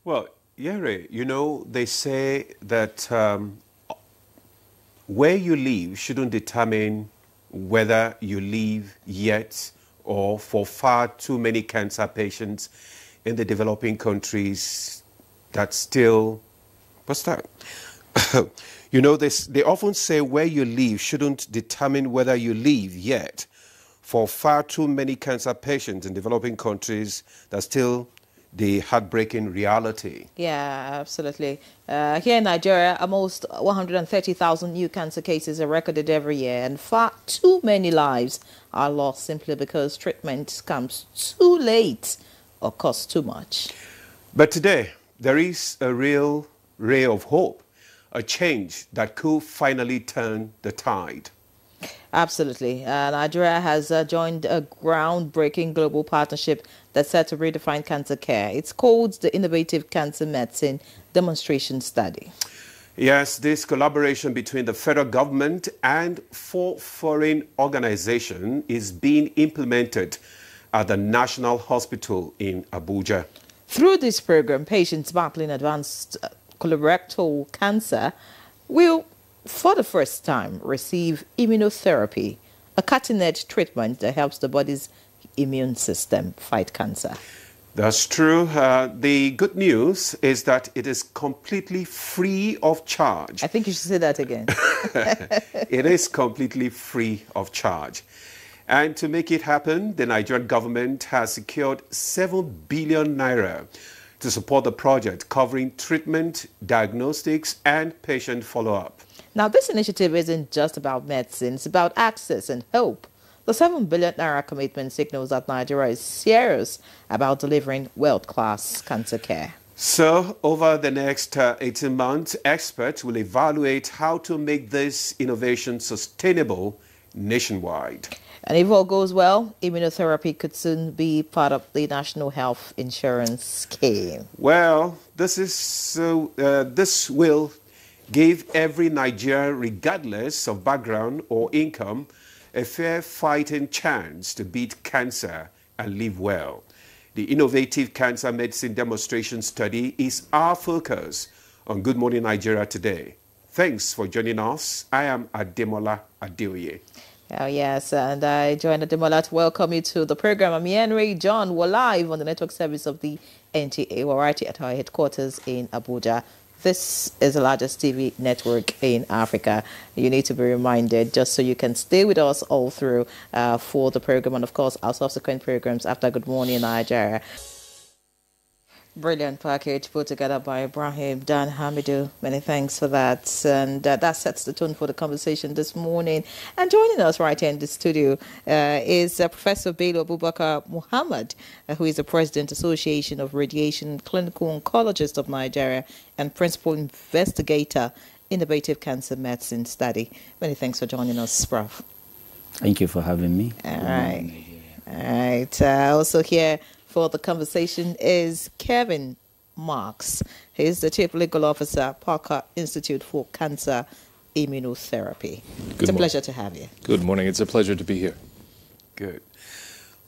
Well, Yere, you know, they say that where you live shouldn't determine whether you live yet, or for far too many cancer patients in the developing countries that still, what's that? You know, they often say where you live shouldn't determine whether you live yet. For far too many cancer patients in developing countries, that's still the heartbreaking reality. Yeah, absolutely. Here in Nigeria, almost 130,000 new cancer cases are recorded every year, and far too many lives are lost simply because treatment comes too late or costs too much. But today, there is a real ray of hope, a change that could finally turn the tide. Absolutely. Nigeria has joined a groundbreaking global partnership that's set to redefine cancer care. It's called the Innovative Cancer Medicine Demonstration Study. Yes, this collaboration between the federal government and four foreign organizations is being implemented at the National Hospital in Abuja. Through this program, patients battling advanced colorectal cancer will, for the first time, receive immunotherapy, a cutting-edge treatment that helps the body's immune system fight cancer. That's true. The good news is that it is completely free of charge. I think you should say that again. It is completely free of charge. And to make it happen, the Nigerian government has secured 7 billion naira to support the project, covering treatment, diagnostics, and patient follow-up. Now, this initiative isn't just about medicine, it's about access and hope. The 7 billion naira commitment signals that Nigeria is serious about delivering world-class cancer care. So, over the next 18 months, experts will evaluate how to make this innovation sustainable nationwide. And if all goes well, immunotherapy could soon be part of the National Health Insurance Scheme. Well, this will give every Nigerian, regardless of background or income, a fair fighting chance to beat cancer and live well. The Innovative Cancer Medicine Demonstration Study is our focus on Good Morning Nigeria today. Thanks for joining us. I am Ademola Adeoye. Oh, yes, and I join Ademola to welcome you to the program. I'm Henry John. We're live on the network service of the NTA. We're right at our headquarters in Abuja. This is the largest TV network in Africa. You need to be reminded, just so you can stay with us all through for the program and, of course, our subsequent programs after Good Morning Nigeria. Brilliant package put together by Ibrahim Dan Hamidou. Many thanks for that. And that sets the tone for the conversation this morning. And joining us right here in the studio is Professor Bello Abubakar Muhammad, who is the President Association of Radiation Clinical Oncologists of Nigeria and Principal Investigator, Innovative Cancer Medicine Study. Many thanks for joining us, Prof. Thank you for having me. All right. All right. Also here for the conversation is Kevin Marks. He's the Chief Legal Officer, Parker Institute for Cancer Immunotherapy. It's a pleasure to have you. Good morning. It's a pleasure to be here. Good.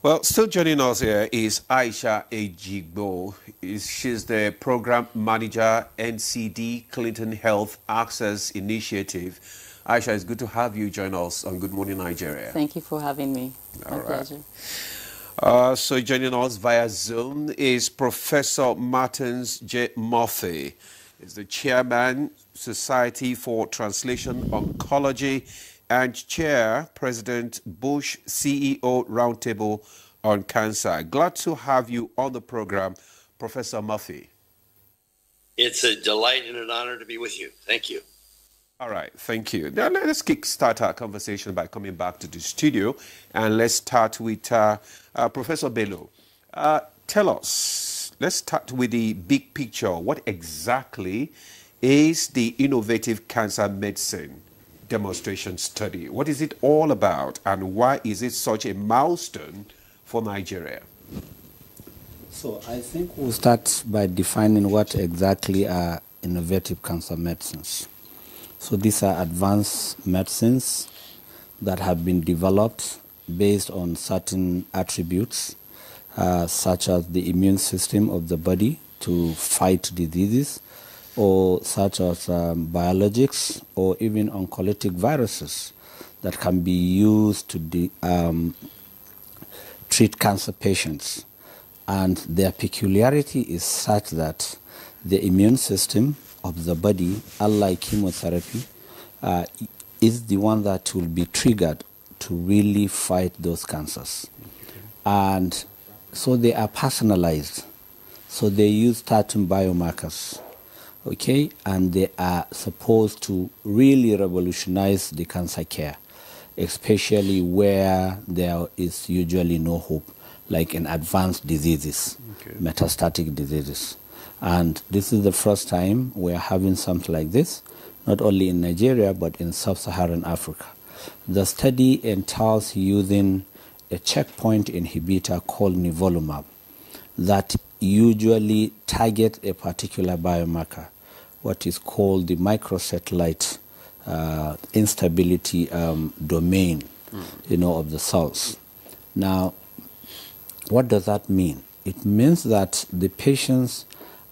Well, still joining us here is Aisha Ejigbo. She's the Program Manager, NCD Clinton Health Access Initiative. Aisha, it's good to have you join us on Good Morning Nigeria. Thank you for having me. My pleasure. So joining us via Zoom is Professor Martins J. Murphy. He's the Chairman, Society for Translation Oncology, and Chair, President Bush CEO Roundtable on Cancer. Glad to have you on the program, Professor Murphy. It's a delight and an honor to be with you. Thank you. All right, thank you. Now let's kickstart our conversation by coming back to the studio, and let's start with Professor Bello. Tell us, let's start with the big picture. What exactly is the Innovative Cancer Medicine Demonstration Study? What is it all about, and why is it such a milestone for Nigeria? So I think we'll start by defining what exactly are innovative cancer medicines. So these are advanced medicines that have been developed based on certain attributes, such as the immune system of the body, to fight diseases, or such as biologics or even oncolytic viruses that can be used to treat cancer patients. And their peculiarity is such that the immune system of the body, unlike chemotherapy, is the one that will be triggered to really fight those cancers. And so they are personalized. So they use certain biomarkers, okay? And they are supposed to really revolutionize the cancer care, especially where there is usually no hope, like in advanced diseases, metastatic diseases. And this is the first time we are having something like this, not only in Nigeria, but in sub-Saharan Africa. The study entails using a checkpoint inhibitor called nivolumab that usually target a particular biomarker, what is called the microsatellite instability domain, of the cells. Now, what does that mean? It means that the patients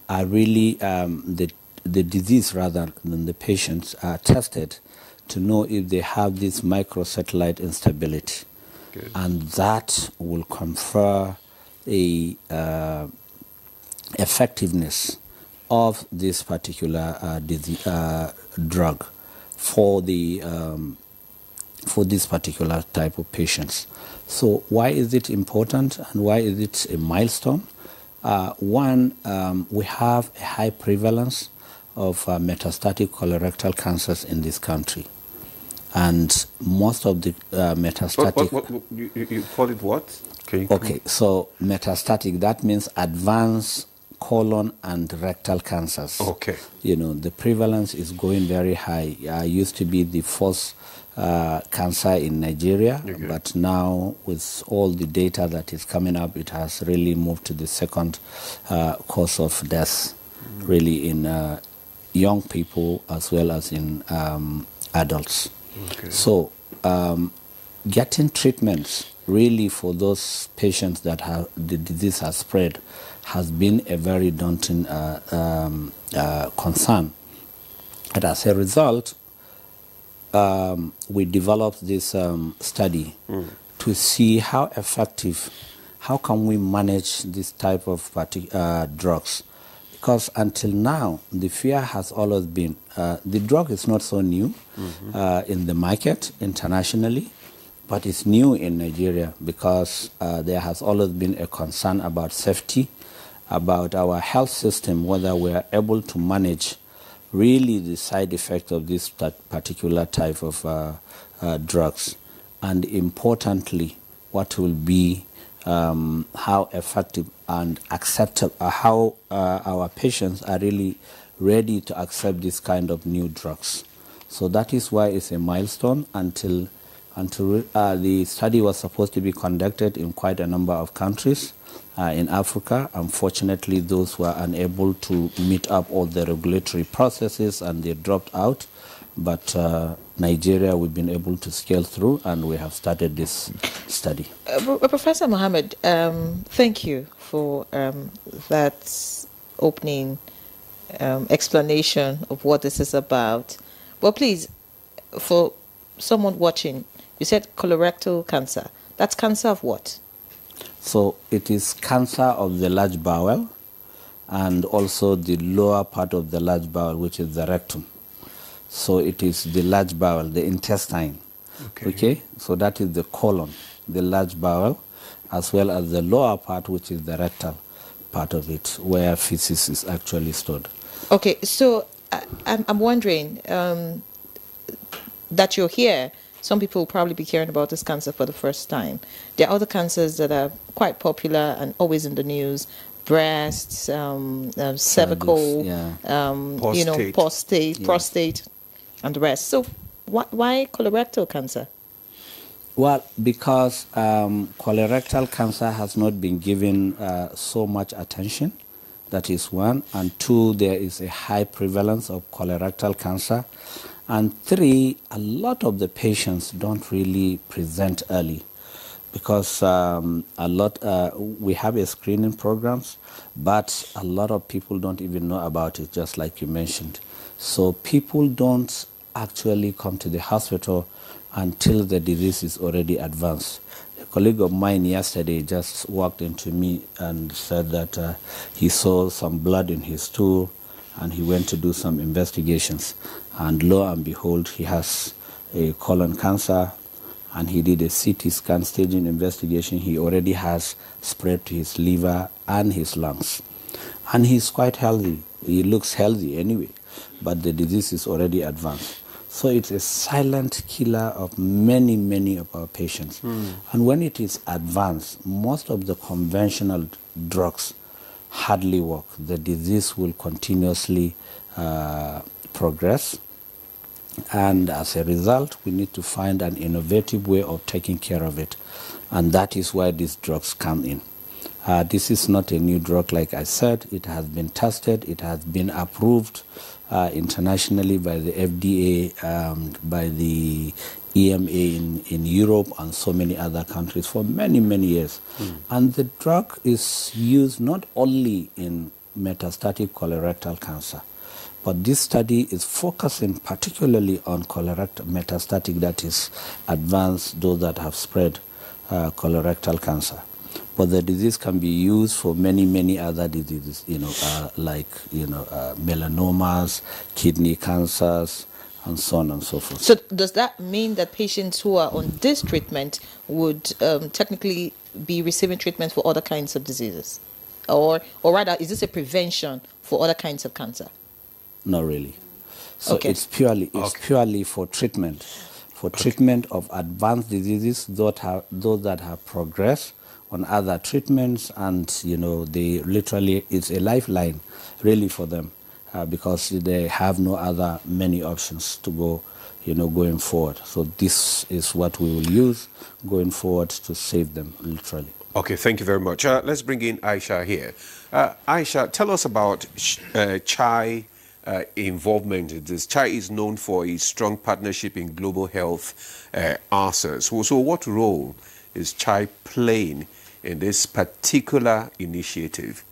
are really, the disease rather than the patients are tested to know if they have this microsatellite instability. Good. And that will confer a effectiveness of this particular drug for this particular type of patients. So why is it important and why is it a milestone? One, we have a high prevalence of metastatic colorectal cancers in this country. And most of the metastatic... You call it what? Okay, so metastatic, that means advanced colon and rectal cancers. Okay. The prevalence is going very high. Used to be the first cancer in Nigeria, but now with all the data that is coming up, it has really moved to the second cause of death, really in young people as well as in adults. Okay. So getting treatments really for those patients that have the disease has spread has been a very daunting concern. And as a result, we developed this study to see how effective, how can we manage this type of drugs. Because until now, the fear has always been, the drug is not so new in the market internationally, but it's new in Nigeria because there has always been a concern about safety, about our health system, whether we are able to manage really the side effect of this particular type of drugs. And importantly, what will be how effective and acceptable, how our patients are really ready to accept this kind of new drugs. So that is why it's a milestone until the study was supposed to be conducted in quite a number of countries in Africa. Unfortunately, those were unable to meet up all the regulatory processes and they dropped out. But Nigeria, we've been able to scale through and we have started this study. Professor Mohammed, thank you for that opening explanation of what this is about. Well, please, for someone watching, you said colorectal cancer. That's cancer of what? So it is cancer of the large bowel and also the lower part of the large bowel, which is the rectum. So it is the large bowel, the intestine. Okay? So that is the colon, the large bowel, as well as the lower part, which is the rectal part of it, where feces is actually stored. Okay, so I'm wondering that you're here. Some people will probably be hearing about this cancer for the first time. There are other cancers that are quite popular and always in the news: breast, cervical, prostate, and the rest. So why colorectal cancer? Well, because colorectal cancer has not been given so much attention. That is one. And two, there is a high prevalence of colorectal cancer. And three, a lot of the patients don't really present early. because we have a screening programs, but a lot of people don't even know about it, just like you mentioned. So people don't actually come to the hospital until the disease is already advanced. A colleague of mine yesterday just walked into me and said that he saw some blood in his stool, and he went to do some investigations, and lo and behold, he has a colon cancer, and he did a CT scan staging investigation. He already has spread to his liver and his lungs, and he's quite healthy. He looks healthy anyway, but the disease is already advanced. So it's a silent killer of many, many of our patients. And when it is advanced, most of the conventional drugs hardly work. The disease will continuously progress. And as a result, we need to find an innovative way of taking care of it. And that is why these drugs come in. This is not a new drug, like I said. It has been tested. It has been approved internationally by the FDA, by the EMA in Europe and so many other countries for many, many years. And the drug is used not only in metastatic colorectal cancer, but this study is focusing particularly on colorectal metastatic, that is advanced, those that have spread colorectal cancer. But the disease can be used for many, many other diseases, melanomas, kidney cancers, and so on and so forth. So does that mean that patients who are on this treatment would technically be receiving treatment for other kinds of diseases? Or rather, is this a prevention for other kinds of cancer? Not really. So Okay. it's purely for treatment. For treatment of advanced diseases, those that have progressed on other treatments, and they literally, it's a lifeline really for them, because they have no other many options to go, going forward. So this is what we will use going forward to save them, literally. Okay, thank you very much. Let's bring in Aisha here. Aisha, tell us about CHAI involvement in this. CHAI is known for its strong partnership in global health answers. So what role is CHAI playing in this particular initiative?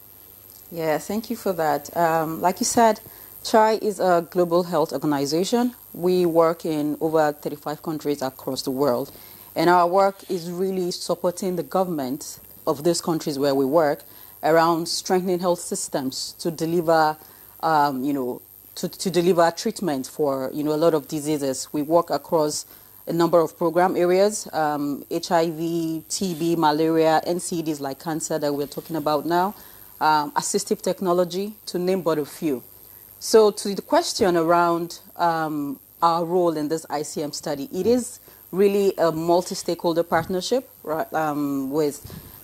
Yeah, thank you for that. Like you said, CHAI is a global health organization. We work in over 35 countries across the world. And our work is really supporting the government of those countries where we work around strengthening health systems to deliver, to deliver treatment for, a lot of diseases. We work across a number of program areas, HIV, TB, malaria, NCDs like cancer that we're talking about now, assistive technology, to name but a few. So to the question around our role in this ICM study, it is really a multi-stakeholder partnership, right, with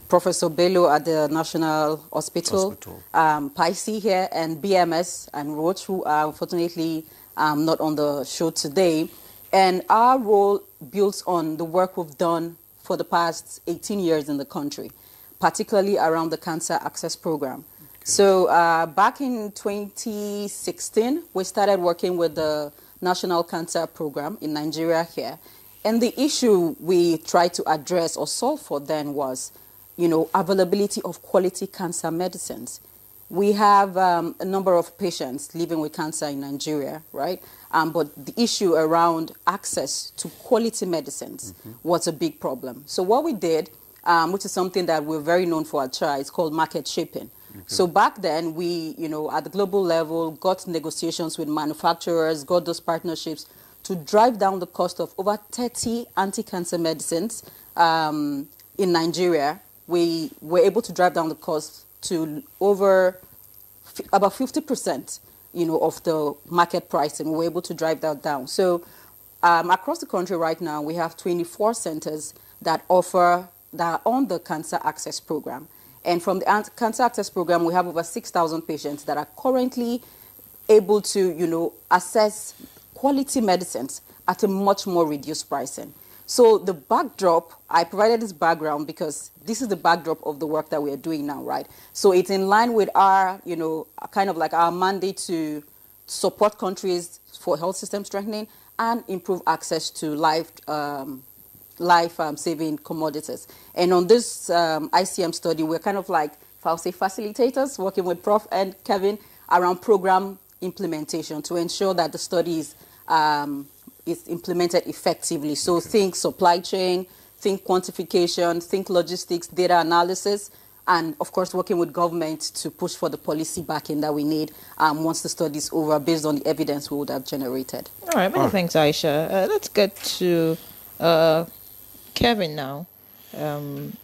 Professor Bello at the National Hospital. PICE here, and BMS and Roche, who are unfortunately not on the show today. And our role builds on the work we've done for the past 18 years in the country, particularly around the Cancer Access Program. Okay. So back in 2016, we started working with the National Cancer Program in Nigeria here. And the issue we tried to address or solve for then was, availability of quality cancer medicines. We have a number of patients living with cancer in Nigeria, right? But the issue around access to quality medicines was a big problem. So what we did, which is something that we're very known for at CHAI, is called market shaping. Okay. So back then, we, at the global level, got negotiations with manufacturers, got those partnerships to drive down the cost of over 30 anti-cancer medicines in Nigeria. We were able to drive down the cost to over about 50%, of the market price, and we were able to drive that down. So across the country right now, we have 24 centers that are on the Cancer Access Program. And from the Cancer Access Program, we have over 6,000 patients that are currently able to, access quality medicines at a much more reduced pricing. So the backdrop, I provided this background because this is the backdrop of the work that we are doing now, right? So it's in line with our, kind of like our mandate to support countries for health system strengthening and improve access to life-saving commodities. And on this ICM study, we're kind of like, if I'll say, facilitators, working with Prof. and Kevin around program implementation to ensure that the study is implemented effectively. So think supply chain, think quantification, think logistics, data analysis, and of course working with government to push for the policy backing that we need once the study is over based on the evidence we would have generated. All right, many thanks, Aisha. Let's get to Kevin now.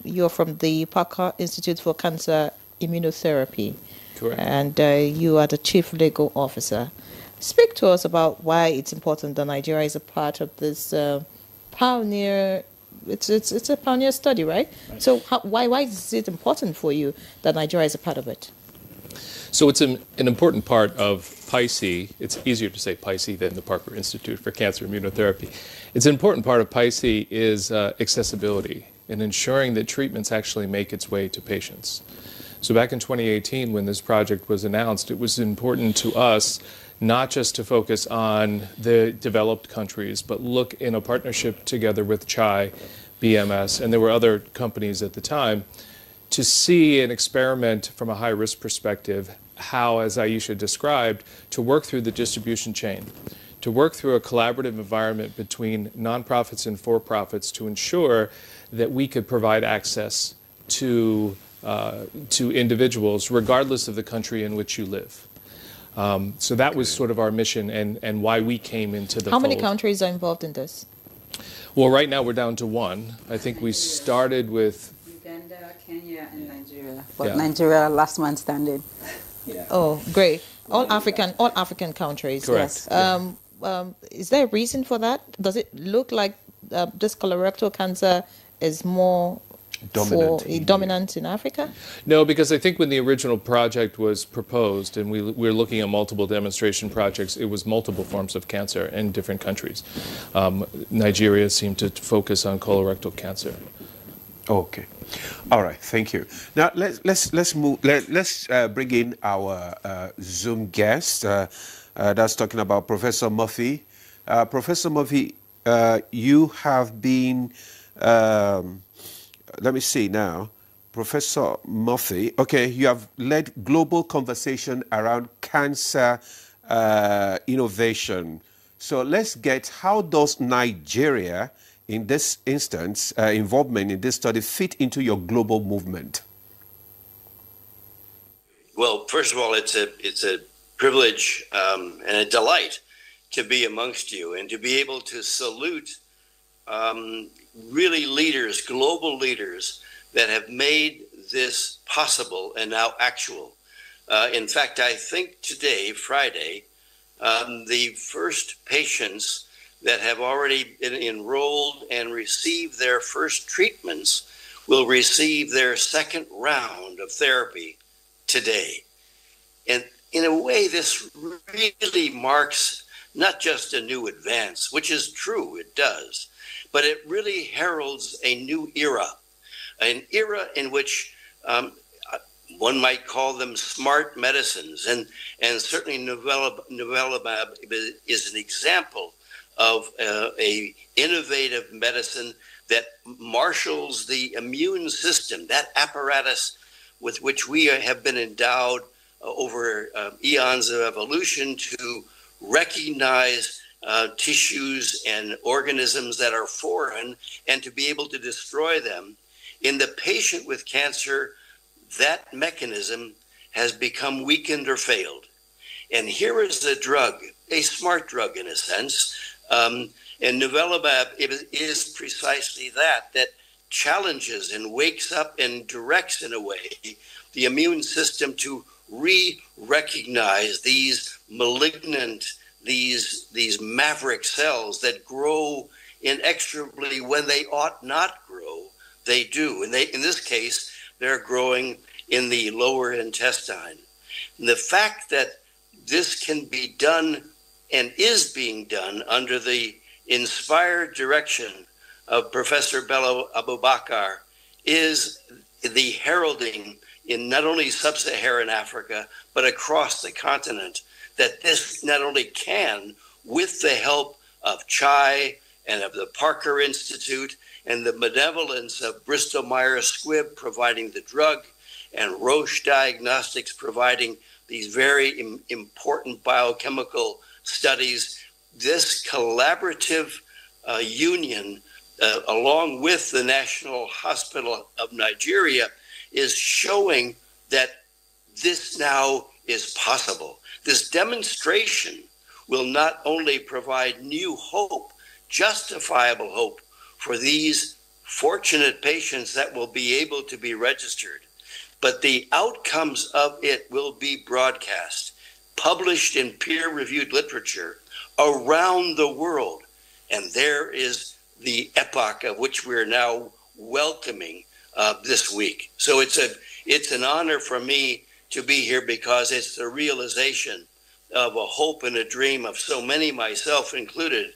You're from the Parker Institute for Cancer Immunotherapy. Correct. And you are the Chief Legal Officer. Speak to us about why it's important that Nigeria is a part of this pioneer. It's a pioneer study, right? So why is it important for you that Nigeria is a part of it? So it's an important part of PICE. It's easier to say PICE than the Parker Institute for Cancer Immunotherapy. It's an important part of PICE is accessibility and ensuring that treatments actually make its way to patients. So back in 2018, when this project was announced, it was important to us not just to focus on the developed countries, but look in a partnership together with CHAI, BMS, and there were other companies at the time, to see and experiment from a high-risk perspective how, as Aisha described, to work through the distribution chain, to work through a collaborative environment between nonprofits and for-profits to ensure that we could provide access to individuals, regardless of the country in which you live. So that was sort of our mission and why we came into the fold. How many countries are involved in this? Well, right now we're down to one. I think we started with Uganda, Kenya, and Nigeria. But Nigeria, last man standing. Yeah. Oh, great. All African countries. Correct. Yes. Is there a reason for that? Does it look like this colorectal cancer is more dominant in Africa? No, because I think when the original project was proposed and we were looking at multiple demonstration projects, it was multiple forms of cancer in different countries. Nigeria seemed to focus on colorectal cancer. Okay. All right. Thank you. Now let's move. Let's bring in our Zoom guest. That's talking about Professor Murphy. Professor Murphy, you have been. Let me see now. Professor Murphy, okay, you have led global conversation around cancer innovation. So let's get, how does Nigeria, in this instance, involvement in this study fit into your global movement? Well, first of all, it's a privilege and a delight to be amongst you and to be able to salute really leaders, global leaders that have made this possible and now actual. In fact, I think today, Friday, the first patients that have already been enrolled and received their first treatments will receive their second round of therapy today. And in a way, this really marks not just a new advance, which is true, it does, but it really heralds a new era, an era in which one might call them smart medicines. And certainly nivolumab is an example of a innovative medicine that marshals the immune system, that apparatus with which we have been endowed over eons of evolution to recognize tissues and organisms that are foreign and to be able to destroy them. In the patient with cancer, that mechanism has become weakened or failed. And here is a drug, a smart drug in a sense, and nivolumab is precisely that challenges and wakes up and directs in a way the immune system to re-recognize these malignant, these maverick cells that grow inexorably when they ought not grow. They do. And in this case, they're growing in the lower intestine. And the fact that this can be done and is being done under the inspired direction of Professor Bello Abubakar is the heralding in not only sub-Saharan Africa, but across the continent, that this not only can, with the help of CHAI and of the Parker Institute, and the benevolence of Bristol Myers Squibb providing the drug, and Roche Diagnostics providing these very important biochemical studies. This collaborative union, along with the National Hospital of Nigeria, is showing that this now is possible. This demonstration will not only provide new hope, justifiable hope for these fortunate patients that will be able to be registered, but the outcomes of it will be broadcast, published in peer-reviewed literature around the world. And there is the epoch of which we're now welcoming this week. So it's an honor for me to be here, because it's the realization of a hope and a dream of so many, myself included,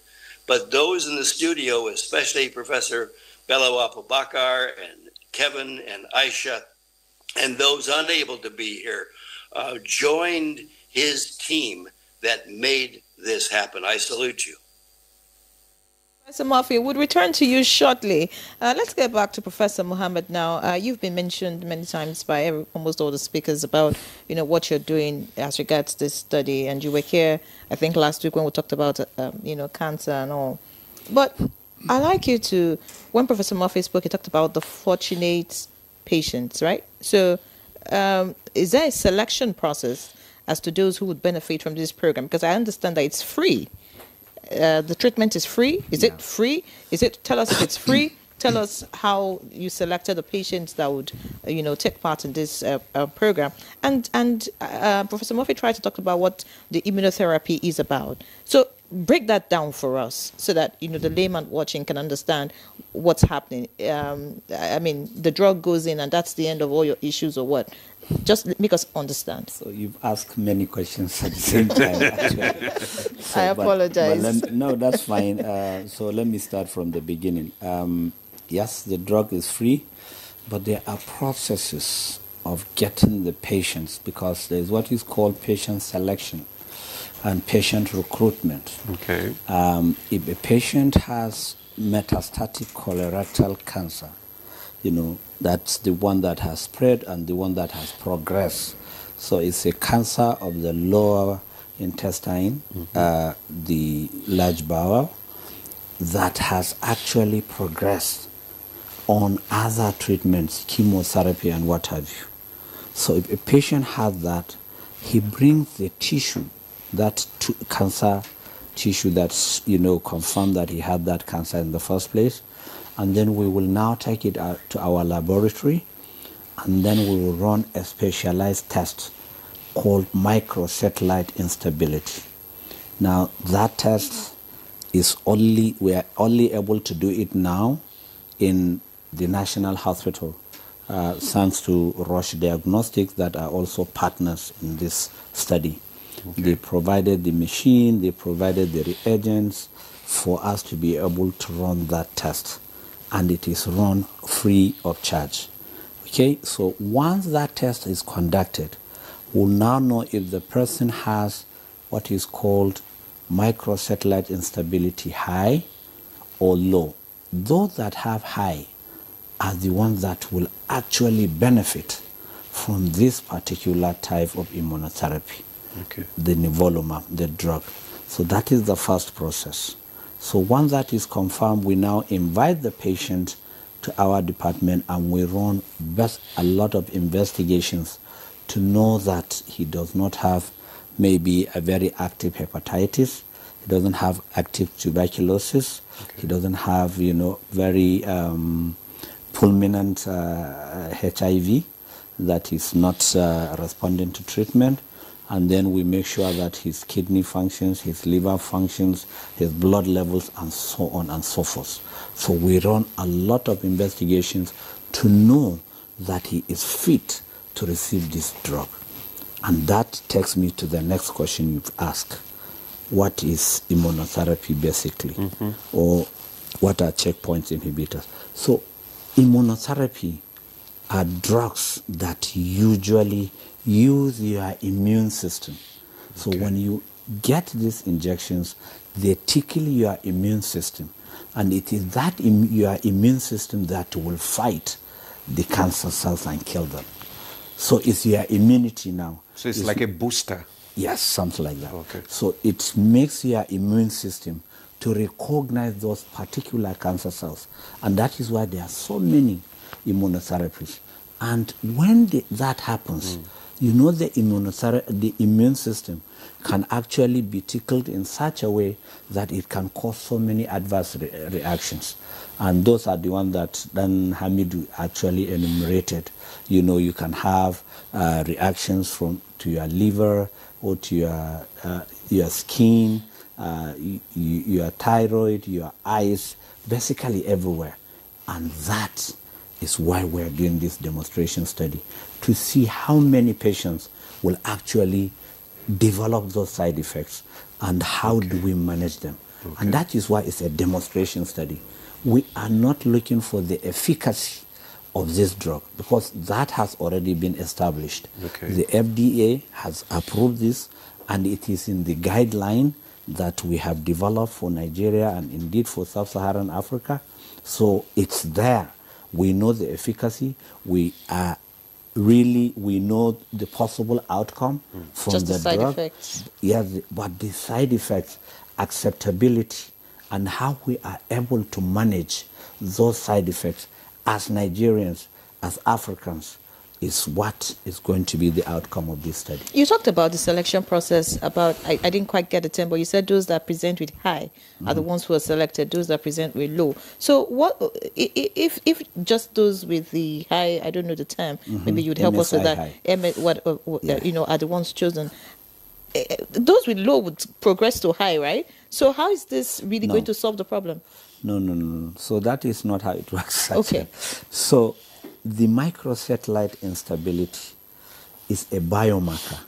but those in the studio, especially Professor Bello Abubakar and Kevin and Aisha, and those unable to be here, joined his team that made this happen. I salute you. Professor Murphy, we'll return to you shortly. Let's get back to Professor Muhammad now. You've been mentioned many times by almost all the speakers about, what you're doing as regards this study. And you were here, I think, last week when we talked about, cancer and all. But I'd like you to, when Professor Murphy spoke, he talked about the fortunate patients, right? So is there a selection process as to those who would benefit from this program? Because I understand that it's free. The treatment is free. Is it free? Tell us if it's free. Tell us how you selected the patients that would, take part in this program. And Professor Murphy tried to talk about what the immunotherapy is about. So break that down for us so that, the layman watching can understand what's happening. The drug goes in and that's the end of all your issues, or what? Just make us understand. So you've asked many questions at the same time, actually. So, I apologize. No, that's fine. So let me start from the beginning. Yes, the drug is free, but there are processes of getting the patients, because there's what is called patient selection and patient recruitment. Okay. If a patient has metastatic colorectal cancer, that's the one that has spread and the one that has progressed. So it's a cancer of the lower intestine, the large bowel, that has actually progressed on other treatments, chemotherapy and what have you. So if a patient has that, he brings the tissue, that cancer tissue that's, confirmed that he had that cancer in the first place, and then we will now take it out to our laboratory, and then we will run a specialized test called microsatellite instability. Now that test is we are only able to do it now in the National Hospital, thanks to Roche Diagnostics that are also partners in this study. Okay. They provided the machine, they provided the reagents for us to be able to run that test. And it is run free of charge. Okay, so once that test is conducted, we'll now know if the person has what is called microsatellite instability high or low. Those that have high are the ones that will actually benefit from this particular type of immunotherapy, the nivolumab, the drug. So that is the first process. So once that is confirmed, we now invite the patient to our department and we run a lot of investigations to know that he does not have maybe a very active hepatitis, he doesn't have active tuberculosis, he doesn't have, very fulminant HIV that is not responding to treatment. And then we make sure that his kidney functions, his liver functions, his blood levels, and so on and so forth. So we run a lot of investigations to know that he is fit to receive this drug. And that takes me to the next question you've asked. What is immunotherapy basically? Or what are checkpoint inhibitors? So immunotherapy are drugs that usually use your immune system. So when you get these injections, they tickle your immune system. And it is that your immune system that will fight the cancer cells and kill them. So it's your immunity now. So it's like a booster. Yes, something like that. Okay. So it makes your immune system to recognize those particular cancer cells. And that is why there are so many immunotherapies. And when that happens, you know, the immune system can actually be tickled in such a way that it can cause so many adverse reactions. And those are the ones that Dan Hamidu actually enumerated. You know, you can have reactions to your liver or to your skin, your thyroid, your eyes, basically everywhere. And that is why we're doing this demonstration study, to see how many patients will actually develop those side effects and how do we manage them. And that is why it's a demonstration study. We are not looking for the efficacy of this drug because that has already been established. The FDA has approved this, and it is in the guideline that we have developed for Nigeria and indeed for sub-Saharan Africa. So it's there. We know the efficacy. We know the possible outcome from just the side drug. effects. Yes, but the side effects, acceptability, and how we are able to manage those side effects as Nigerians, as Africans, is what is going to be the outcome of this study. You talked about the selection process, I didn't quite get the term, but you said those that present with high are the ones who are selected, those that present with low. So what if just those with the high, I don't know the term, maybe you'd help us with that, you know, are the ones chosen. Those with low would progress to high, right? So how is this really going to solve the problem? No. So that is not how it works. Okay. So the microsatellite instability is a biomarker.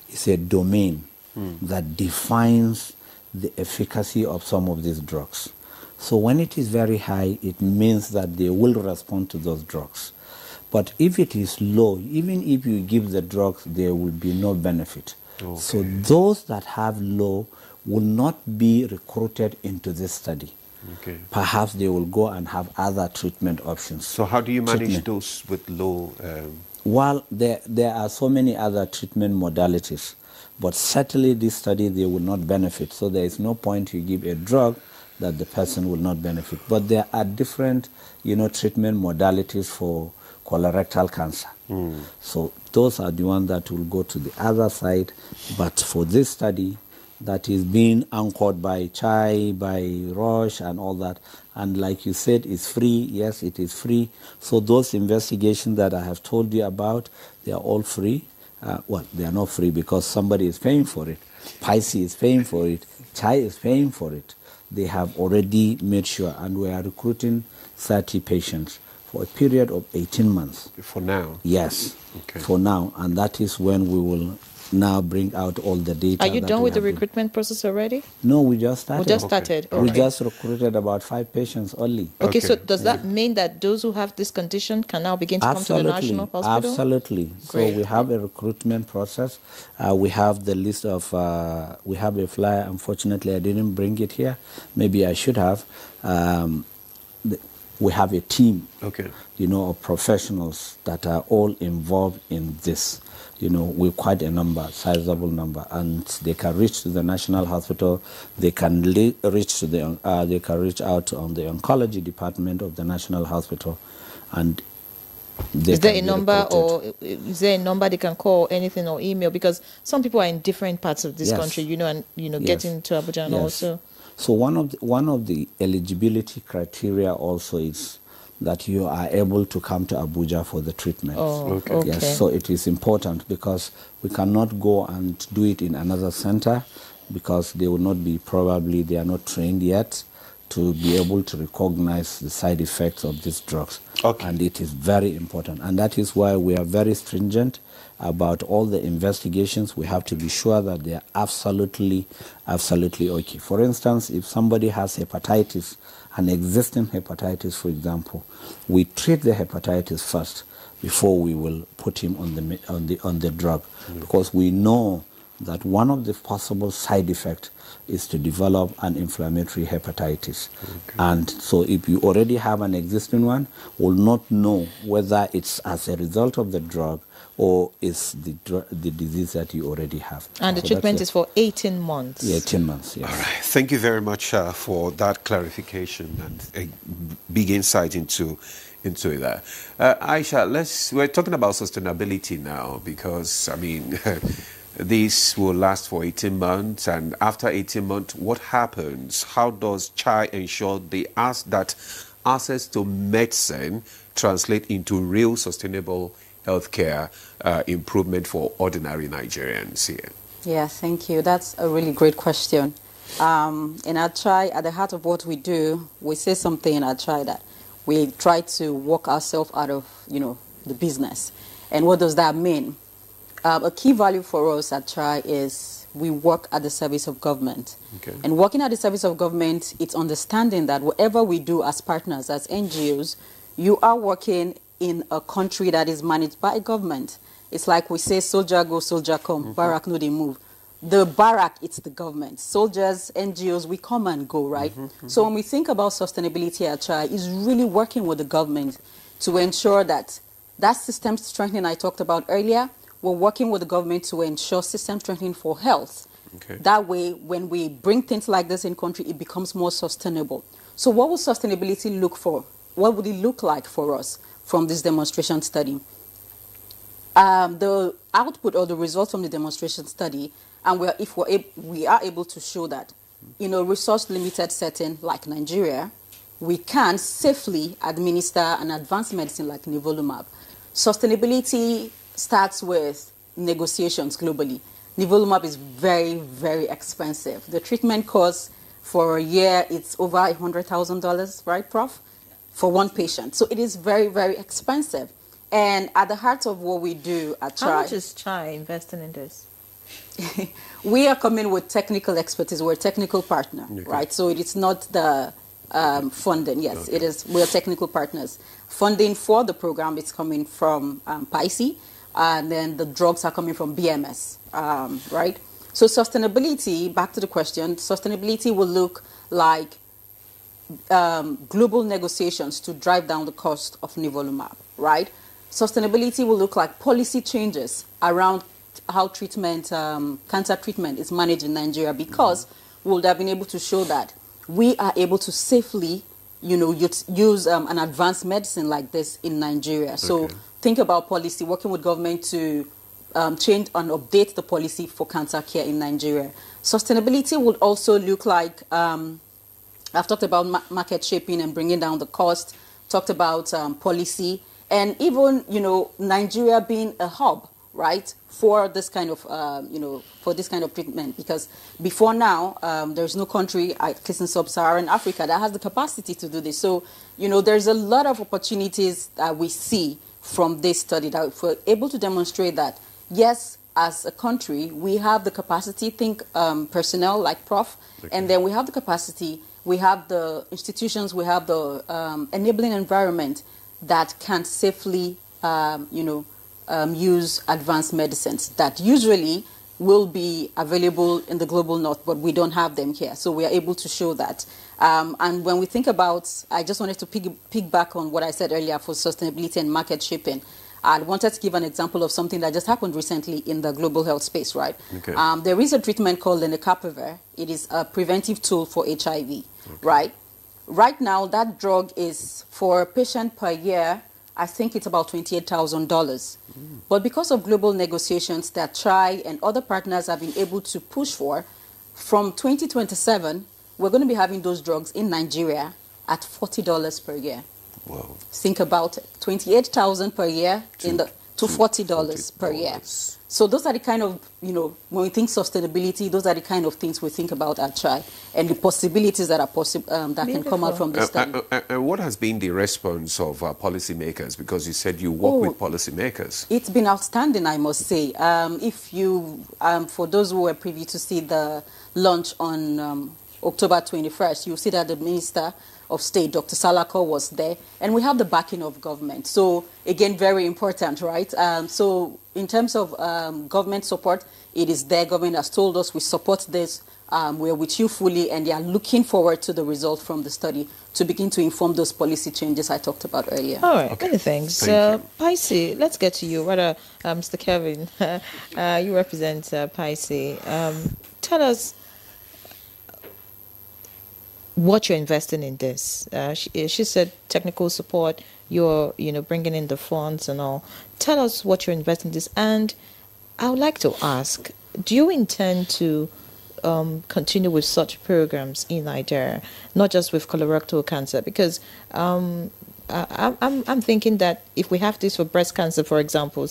It's a domain that defines the efficacy of some of these drugs. So when it is very high, it means that they will respond to those drugs. But if it is low, even if you give the drugs, there will be no benefit. So those that have low will not be recruited into this study. Perhaps they will go and have other treatment options. So how do you manage those with low? Well, there are so many other treatment modalities, but certainly this study, they will not benefit. So there is no point you give a drug that the person will not benefit. But there are different, treatment modalities for colorectal cancer. So those are the ones that will go to the other side. But for this study, that is being anchored by Chai, by Roche and all that. And like you said, it's free. Yes, it is free. So those investigations that I have told you about, they are all free. Well, they are not free because somebody is paying for it. PICE is paying for it. Chai is paying for it. They have already made sure, and we are recruiting 30 patients for a period of 18 months. For now? Yes, for now. And that is when we will now bring out all the data. Are you done with the recruitment process already? No, we just started. We just started. We just recruited about 5 patients only. Okay, so does that mean that those who have this condition can now begin to come to the national hospital? Absolutely. Great. So we have a recruitment process. We have the list of, we have a flyer. Unfortunately, I didn't bring it here. Maybe I should have. We have a team, of professionals that are all involved in this. With quite a number, sizable number, and they can reach to the national hospital. They can reach to they can reach out on the oncology department of the national hospital, and is there a number they can call, anything, or email? Because some people are in different parts of this country, and getting to Abuja and also. So one of the eligibility criteria also is that you are able to come to Abuja for the treatment. Yes, so it is important because we cannot go and do it in another center because they will not be, probably they are not trained yet to be able to recognize the side effects of these drugs. And it is very important. And that is why we are very stringent about all the investigations. We have to be sure that they are absolutely okay. For instance, if somebody has hepatitis, an existing hepatitis, for example, we treat the hepatitis first before we will put him on the drug, because we know that one of the possible side effects is to develop an inflammatory hepatitis. Okay. And so if you already have an existing one, will not know whether it's as a result of the drug or is the disease that you already have. And the treatment is for 18 months. Yeah, 18 months, yes. All right. Thank you very much for that clarification and a big insight into that. Aisha, we're talking about sustainability now because, I mean, this will last for 18 months, and after 18 months, what happens? How does CHAI ensure that access to medicine translate into real sustainable healthcare improvement for ordinary Nigerians here? Yeah, thank you. That's a really great question. In our CHAI, at the heart of what we do, we say something in our CHAI that we try to walk ourselves out of, the business. And what does that mean? A key value for us at CHAI is we work at the service of government. Okay. And working at the service of government, it's understanding that whatever we do as partners, as NGOs, you are working in a country that is managed by a government. It's like we say, soldier go, soldier come, barrack no they move. The barrack, it's the government. Soldiers, NGOs, we come and go, right? So when we think about sustainability at CHAI, it's really working with the government to ensure that system strengthening I talked about earlier, we're working with the government to ensure system strengthening for health. Okay. That way, when we bring things like this in country, it becomes more sustainable. So what would sustainability look for? What would it look like for us from this demonstration study? The output or the results from the demonstration study, and we are able to show that in a resource-limited setting like Nigeria, we can safely administer an advanced medicine like nivolumab. Sustainability starts with negotiations globally. Nivolumab is very, very expensive. The treatment cost for a year, it's over $100,000, right, Prof? For one patient. So it is very, very expensive. And at the heart of what we do at CHAI... How much is CHAI investing in this? We are coming with technical expertise. We're a technical partner, right? So it is not the funding. Yes, it is. We're technical partners. Funding for the program is coming from PICE, and then the drugs are coming from BMS, right? So sustainability, back to the question, sustainability will look like global negotiations to drive down the cost of nivolumab, right? Sustainability will look like policy changes around how treatment, cancer treatment is managed in Nigeria, because we would have been able to show that we are able to safely, use an advanced medicine like this in Nigeria. So think about policy, working with government to change and update the policy for cancer care in Nigeria. Sustainability would also look like, I've talked about market shaping and bringing down the cost, talked about policy, and even, Nigeria being a hub, right, for this kind of, for this kind of treatment. Because before now, there's no country, at least in sub-Saharan Africa, that has the capacity to do this. So, there's a lot of opportunities that we see from this study, that if we're able to demonstrate that, yes, as a country, we have the capacity, think personnel like Prof, and then we have the capacity, we have the institutions, we have the enabling environment that can safely, use advanced medicines that usually will be available in the global north, but we don't have them here. So we are able to show that. And when we think about, I just wanted to piggyback on what I said earlier for sustainability and market shaping. I wanted to give an example of something that just happened recently in the global health space, right? Okay. There is a treatment called lenacapavir. It is a preventive tool for HIV, right? Right now, that drug is, for a patient per year, I think it's about $28,000. But because of global negotiations that CHAI and other partners have been able to push for, from 2027, we're going to be having those drugs in Nigeria at $40 per year. Wow. Think about it. $28,000 per year to $40 per year. So those are the kind of, when we think sustainability, those are the kind of things we think about at CHAI, and the possibilities that are possible that can come out from the study. And what has been the response of policymakers? Because you said you work with policymakers. It's been outstanding, I must say. If you, for those who were privy to see the launch on October 21st, you'll see that the minister of State, Dr. Salako, was there, and we have the backing of government. So again, very important, right? So in terms of government support, it is there. Government has told us we support this. We're with you fully, and they are looking forward to the result from the study to begin to inform those policy changes I talked about earlier. All right, many thanks. Paisi, let's get to you. Mr. Kevin, you represent Paisi. Tell us what you're investing in this. She said technical support, you're bringing in the funds and all. Tell us what you're investing in this. And I would like to ask, do you intend to continue with such programs in Nigeria, not just with colorectal cancer? Because I'm thinking that if we have this for breast cancer, for example,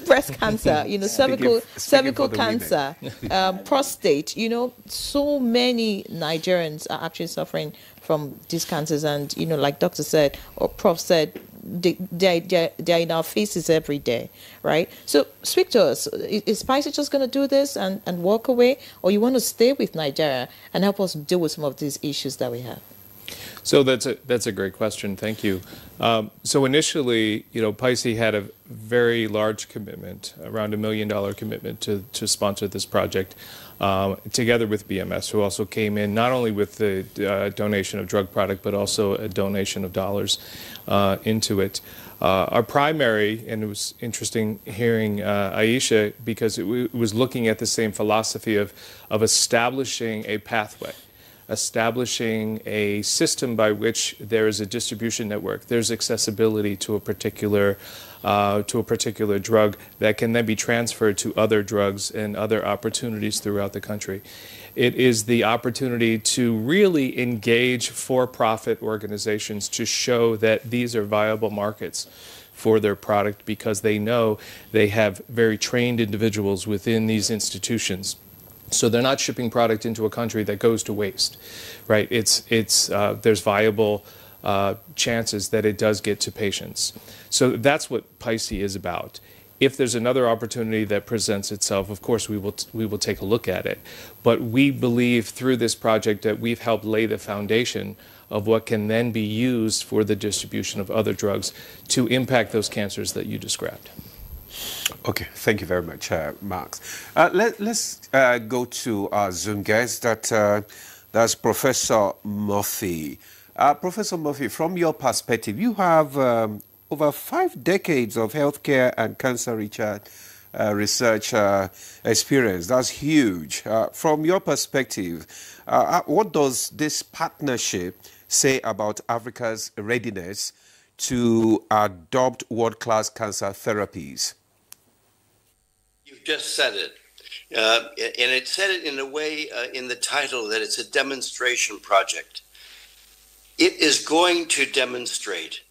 breast cancer, cervical cancer, prostate, so many Nigerians are actually suffering from these cancers. And, like Doctor said, or Prof said, they're in our faces every day, right? So speak to us. Is Paisi just going to do this and walk away? Or you want to stay with Nigeria and help us deal with some of these issues that we have? So that's a great question. Thank you. So initially, Paisi had a very large commitment, around $1 million commitment to sponsor this project, together with BMS, who also came in not only with the donation of drug product, but also a donation of dollars into it. Our primary, and it was interesting hearing Aisha, because it was looking at the same philosophy of establishing a pathway, establishing a system by which there is a distribution network, there's accessibility to a particular drug that can then be transferred to other drugs and other opportunities throughout the country. It is the opportunity to really engage for-profit organizations to show that these are viable markets for their product, because they know they have very trained individuals within these institutions. So they're not shipping product into a country that goes to waste, right? There's viable chances that it does get to patients. So that's what Paisi is about. If there's another opportunity that presents itself, of course we will take a look at it. But we believe through this project that we've helped lay the foundation of what can then be used for the distribution of other drugs to impact those cancers that you described. Okay, thank you very much, Max. Let's go to our Zoom guest. That's Professor Murphy. Professor Murphy, from your perspective, you have over 5 decades of healthcare and cancer research experience. That's huge. From your perspective, what does this partnership say about Africa's readiness to adopt world-class cancer therapies? You've just said it. And it said it in a way in the title that it's a demonstration project. It is going to demonstrate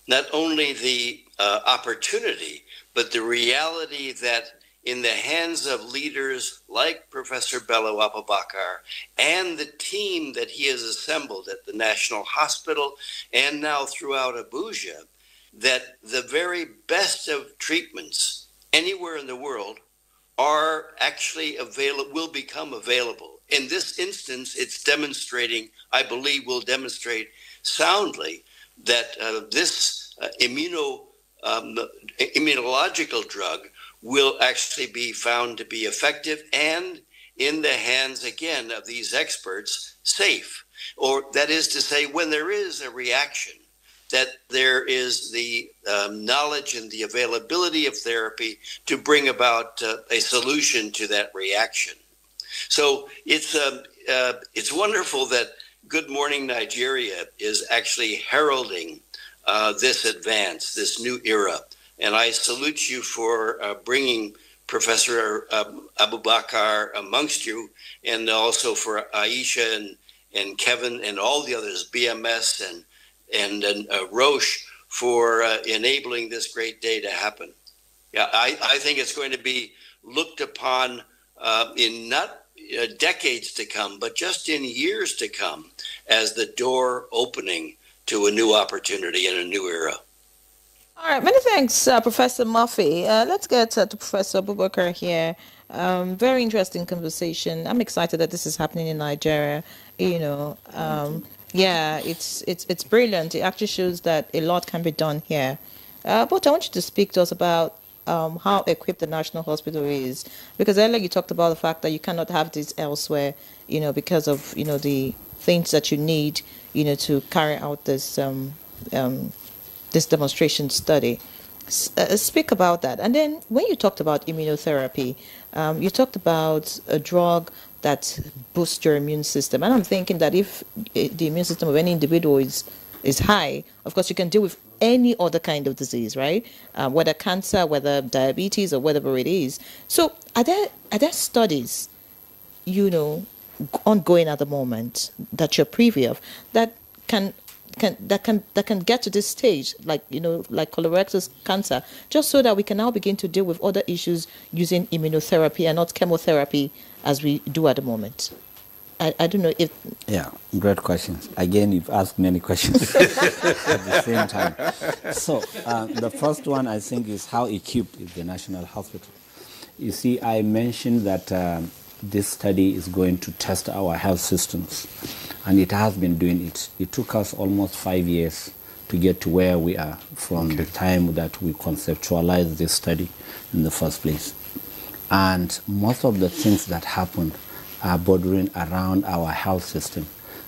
not only the opportunity, but the reality that in the hands of leaders like Professor Bello Abubakar and the team that he has assembled at the National Hospital and now throughout Abuja, that the very best of treatments anywhere in the world are actually available, will become available. In this instance, it's demonstrating, I believe will demonstrate soundly, that this immunological drug will actually be found to be effective and in the hands, again, of these experts, safe. Or that is to say, when there is a reaction, that there is the knowledge and the availability of therapy to bring about a solution to that reaction. So it's wonderful that Good Morning Nigeria is actually heralding this advance, this new era. And I salute you for bringing Professor Abubakar amongst you, and also for Aisha and Kevin and all the others, BMS and Roche, for enabling this great day to happen. Yeah, I think it's going to be looked upon in not decades to come, but just in years to come as the door opening to a new opportunity and a new era. All right, many thanks, Professor Murphy. Let's get to Professor Abubakar here. Very interesting conversation. I'm excited that this is happening in Nigeria. Yeah, it's brilliant. It actually shows that a lot can be done here. But I want you to speak to us about how equipped the National Hospital is, because earlier you talked about the fact that you cannot have this elsewhere, because of the things that you need, to carry out this this demonstration study. Speak about that. And then when you talked about immunotherapy, you talked about a drug that boosts your immune system. And I'm thinking that if the immune system of any individual is high, of course you can deal with any other kind of disease, right? Whether cancer, whether diabetes, or whatever it is. So are there studies, ongoing at the moment that you're privy of that can get to this stage, like colorectal cancer, just so that we can now begin to deal with other issues using immunotherapy and not chemotherapy as we do at the moment? I don't know if... Yeah, great questions. Again, you've asked many questions at the same time. So the first one, I think, is how equipped is the National Hospital. You see, I mentioned that this study is going to test our health systems, and it has been doing it. It took us almost 5 years to get to where we are from the time that we conceptualized this study in the first place. And most of the things that happened are bordering around our health system,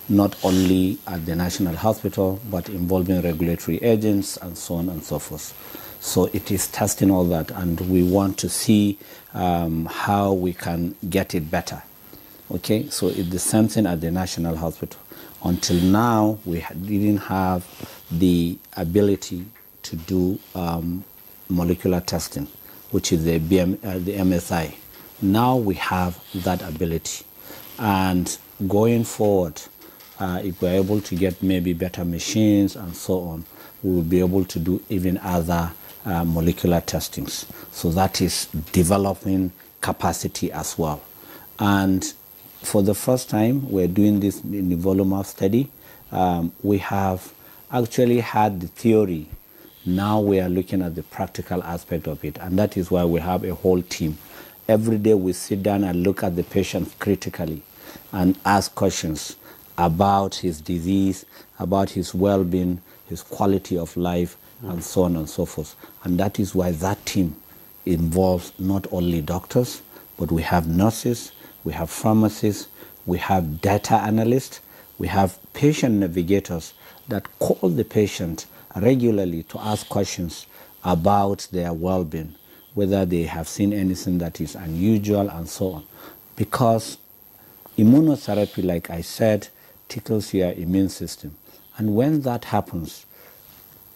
not only at the National Hospital, but involving regulatory agents and so on and so forth. So it is testing all that, and we want to see how we can get it better. Okay, so it's the same thing at the National Hospital. Until now, we didn't have the ability to do molecular testing, which is the MSI. Now we have that ability. And going forward, if we're able to get maybe better machines and so on, we will be able to do even other molecular testings. So that is developing capacity as well. And for the first time, we're doing this nivolumab study. We have actually had the theory. Now we are looking at the practical aspect of it, and that is why we have a whole team. Every day we sit down and look at the patient critically and ask questions about his disease, about his well-being, his quality of life, and so on and so forth. And that is why that team involves not only doctors, but we have nurses, we have pharmacists, we have data analysts, we have patient navigators that call the patient regularly to ask questions about their well-being, whether they have seen anything that is unusual and so on. Because immunotherapy, like I said, tickles your immune system. And when that happens,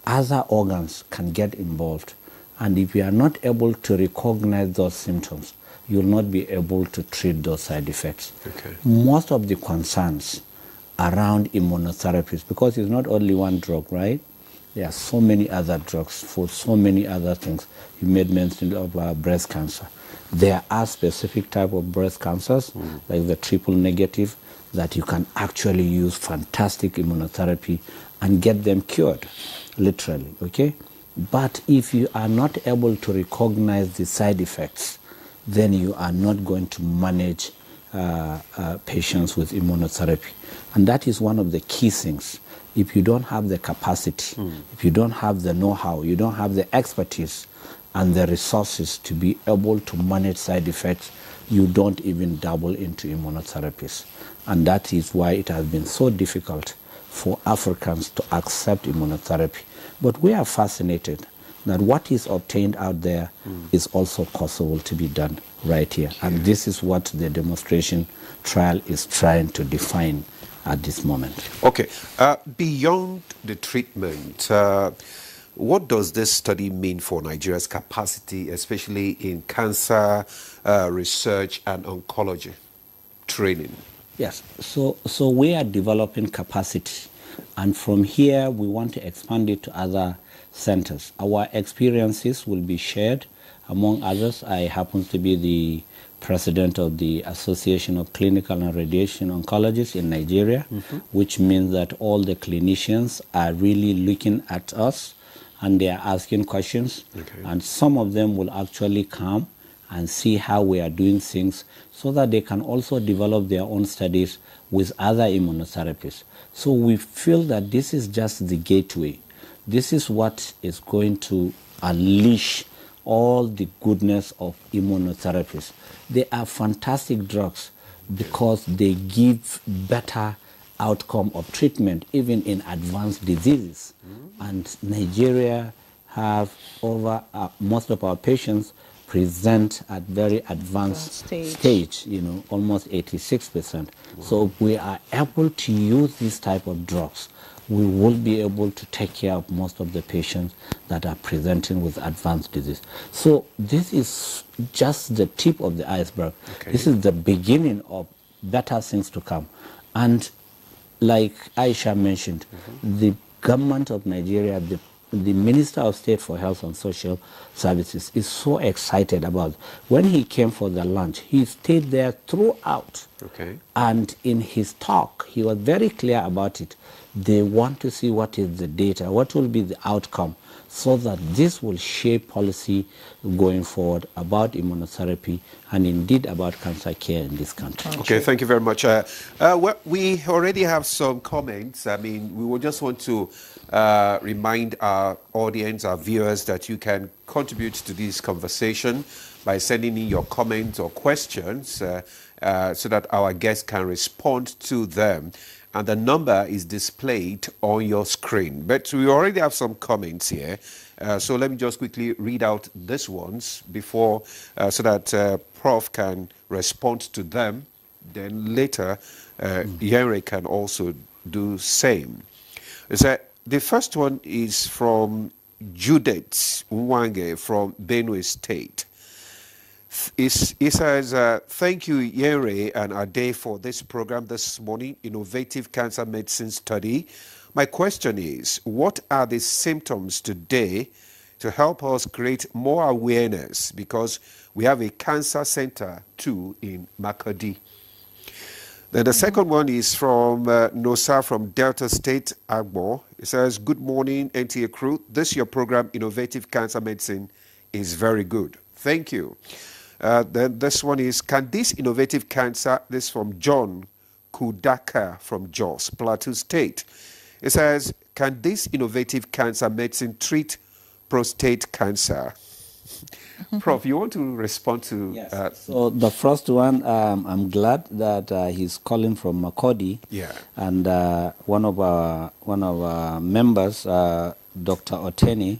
other organs can get involved. And if you are not able to recognize those symptoms, you will not be able to treat those side effects. Okay. Most of the concerns around immunotherapies, because it's not only one drug, right? There are so many other drugs for so many other things. You made mention of breast cancer. There are specific type of breast cancers, like the triple negative, that you can actually use fantastic immunotherapy and get them cured, literally, okay? But if you are not able to recognize the side effects, then you are not going to manage patients with immunotherapy. And that is one of the key things. If you don't have the capacity, if you don't have the know-how, you don't have the expertise and the resources to be able to manage side effects, you don't even dabble into immunotherapies. And that is why it has been so difficult for Africans to accept immunotherapy. But we are fascinated that what is obtained out there is also possible to be done right here. And this is what the demonstration trial is trying to define at this moment. Okay. Beyond the treatment, what does this study mean for Nigeria's capacity, especially in cancer research and oncology training? Yes. So we are developing capacity. And from here, we want to expand it to other centers. Our experiences will be shared. Among others, I happen to be the president of the Association of Clinical and Radiation Oncologists in Nigeria, which means that all the clinicians are really looking at us and they are asking questions. Okay. And some of them will actually come and see how we are doing things so that they can also develop their own studies with other immunotherapies. So we feel that this is just the gateway. This is what is going to unleash all the goodness of immunotherapies. They are fantastic drugs because they give better outcome of treatment even in advanced diseases. And Nigeria have over most of our patients present at very advanced stage, almost 86%. So if we are able to use these type of drugs, we will be able to take care of most of the patients that are presenting with advanced disease. So this is just the tip of the iceberg. Okay. This is the beginning of better things to come. And like Aisha mentioned, the government of Nigeria, the Minister of State for Health and Social Services is so excited about it. When he came for the launch, he stayed there throughout. Okay. And in his talk, he was very clear about it. They want to see what is the data, what will be the outcome, so that this will shape policy going forward about immunotherapy and indeed about cancer care in this country. Okay, thank you very much. Well, we already have some comments. I mean, we will just want to remind our audience, our viewers, that you can contribute to this conversation by sending in your comments or questions so that our guests can respond to them. And the number is displayed on your screen. But we already have some comments here. So let me just quickly read out these ones before, so that Prof can respond to them. Then later, Yenre can also do same. The first one is from Judith Nwange from Benue State. He says, thank you, Yenre and Ade, for this program this morning, Innovative Cancer Medicine Study. My question is, what are the symptoms today to help us create more awareness? Because we have a cancer center, too, in Makurdi. Then the second one is from Nosa from Delta State, Agbo. It says, good morning, NTA crew. This your program, Innovative Cancer Medicine, is very good. Thank you. Then this one is, can this innovative cancer, this from John Kudaka from Jos, Plateau State. It says, can this innovative cancer medicine treat prostate cancer? Prof, you want to respond to... Yes. So the first one, I'm glad that he's calling from Makurdi. Yeah. And one of our members, Dr. Oteni,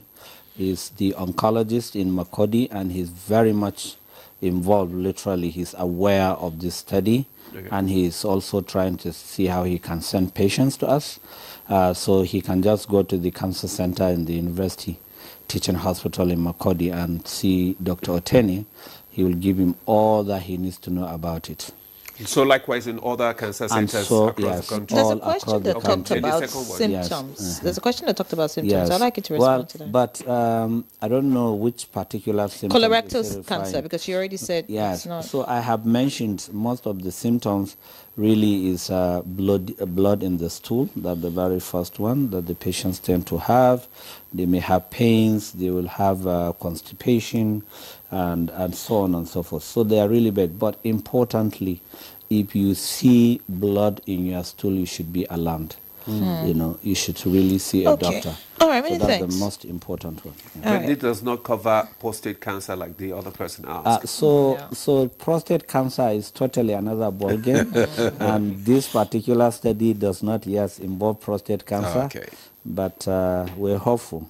is the oncologist in Makurdi, and he's very much involved. Literally, he's aware of this study, and he's also trying to see how he can send patients to us. So he can just go to the cancer center in the University Teaching Hospital in Makurdi and see Dr. Oteni. He will give him all that he needs to know about it. So likewise in other cancer centers across the country. There's a question that talked about symptoms. Yes. There's a question that talked about symptoms. Yes. I'd like you to respond to that. But I don't know which particular symptoms. Colorectal cancer, because you already said it's not. So I have mentioned most of the symptoms really is blood in the stool. That's the very first one that the patients tend to have. They may have pains. They will have constipation and so on and so forth. So they are really bad. But importantly, if you see blood in your stool, you should be alarmed. You know, you should really see a doctor. All right, many that's thanks. The most important one. But it does not cover prostate cancer like the other person asked. So prostate cancer is totally another ballgame. And this particular study does not yet involve prostate cancer. But we're hopeful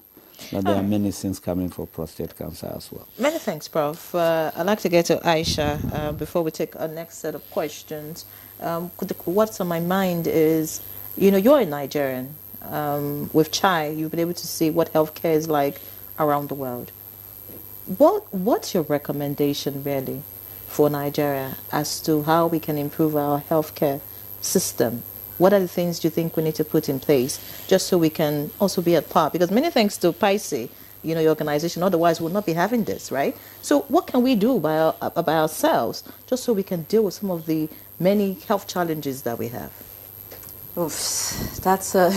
that there are many things coming for prostate cancer as well. Many thanks, Prof. I'd like to get to Aisha before we take our next set of questions. What's on my mind is, you know, you're a Nigerian. With Chai, you've been able to see what healthcare is like around the world. What's your recommendation, really, for Nigeria as to how we can improve our healthcare system? What are the things do you think we need to put in place just so we can also be at par? Because many thanks to PICE, you know, your organization, otherwise we'll not be having this, right? So what can we do by ourselves just so we can deal with some of the many health challenges that we have? Oof, that's a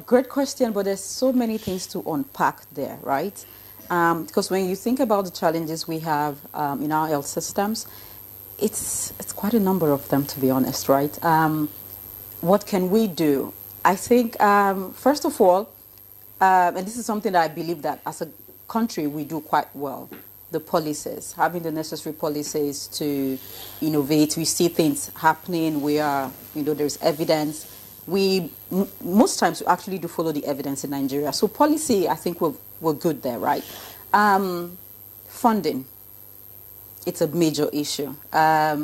great question, but there's so many things to unpack there, right? Because when you think about the challenges we have in our health systems, it's quite a number of them, to be honest, right? What can we do? I think, first of all, and this is something that I believe that as a country we do quite well, the policies, having the necessary policies to innovate. We see things happening where, there's evidence. Most times we actually do follow the evidence in Nigeria. So policy, I think we're good there, right? Funding, it's a major issue. I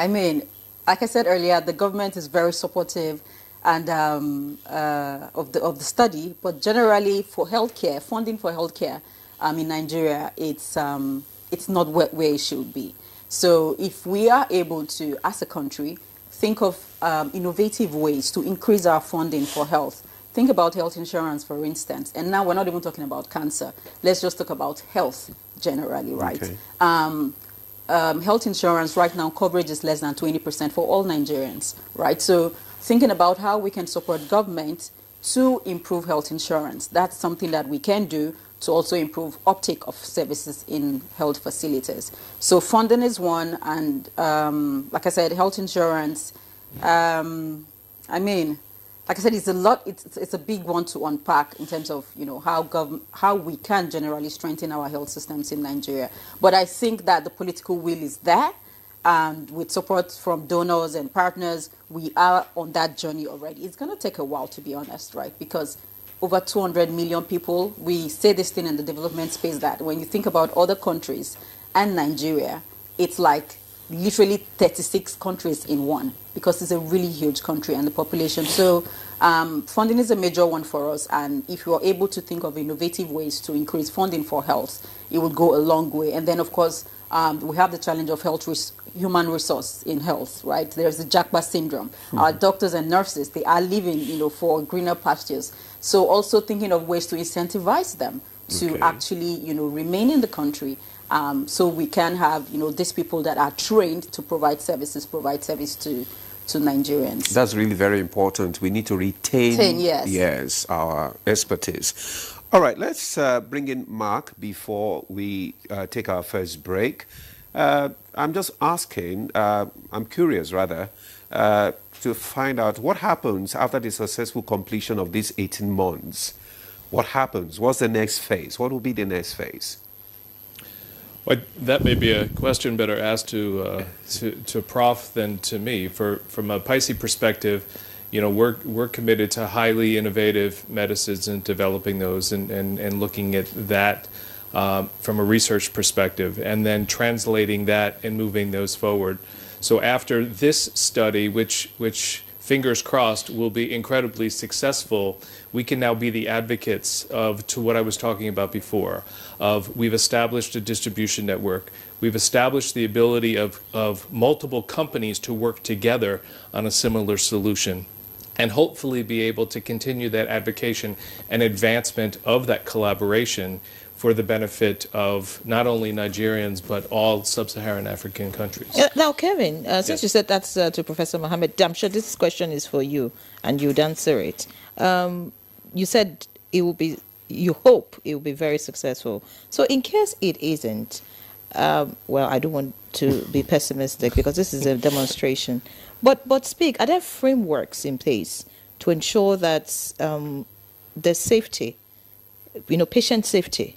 mean, like I said earlier, the government is very supportive and of the study, but generally for healthcare, funding for healthcare in Nigeria, it's not where it should be. So if we are able to, as a country, think of innovative ways to increase our funding for health. Think about health insurance, for instance. And now we're not even talking about cancer. Let's just talk about health generally, right? Okay. Health insurance right now, coverage is less than 20% for all Nigerians, right? So thinking about how we can support government to improve health insurance. That's something that we can do to also improve uptake of services in health facilities. So funding is one, and like I said, health insurance, I mean, like I said, it's a lot. It's a big one to unpack in terms of how we can generally strengthen our health systems in Nigeria. But I think that the political will is there, and with support from donors and partners, we are on that journey already. It's going to take a while, to be honest, right? Because over 200 million people, we say this thing in the development space that when you think about other countries and Nigeria, it's like literally 36 countries in one, because it's a really huge country and the population. So funding is a major one for us, and if you are able to think of innovative ways to increase funding for health, it will go a long way. And then, of course, we have the challenge of human resource in health, right? There's the Jackpot syndrome. Our doctors and nurses, they are living, for greener pastures. So also thinking of ways to incentivize them to actually, remain in the country, so we can have, these people that are trained to provide service to Nigerians. That's really very important. We need to retain yes, our expertise. All right, let's bring in Mark before we take our first break. I'm just asking, I'm curious rather, to find out what happens after the successful completion of these 18 months. What happens? What's the next phase? What will be the next phase? Well, that may be a question better asked to Prof than to me. From a PICE perspective, we're committed to highly innovative medicines and developing those and looking at that from a research perspective, and then translating that and moving those forward. So after this study, which fingers crossed will be incredibly successful, we can now be the advocates to what I was talking about before, we've established a distribution network. We've established the ability of multiple companies to work together on a similar solution, and hopefully be able to continue that advocacy and advancement of that collaboration for the benefit of not only Nigerians, but all sub-Saharan African countries. Now, Kevin, since you said that's to Professor Mohammed, I'm sure this question is for you, and you'd answer it. You said you hope it will be very successful. So in case it isn't, well, I don't want to be pessimistic because this is a demonstration. But speak, are there frameworks in place to ensure that there's safety, patient safety,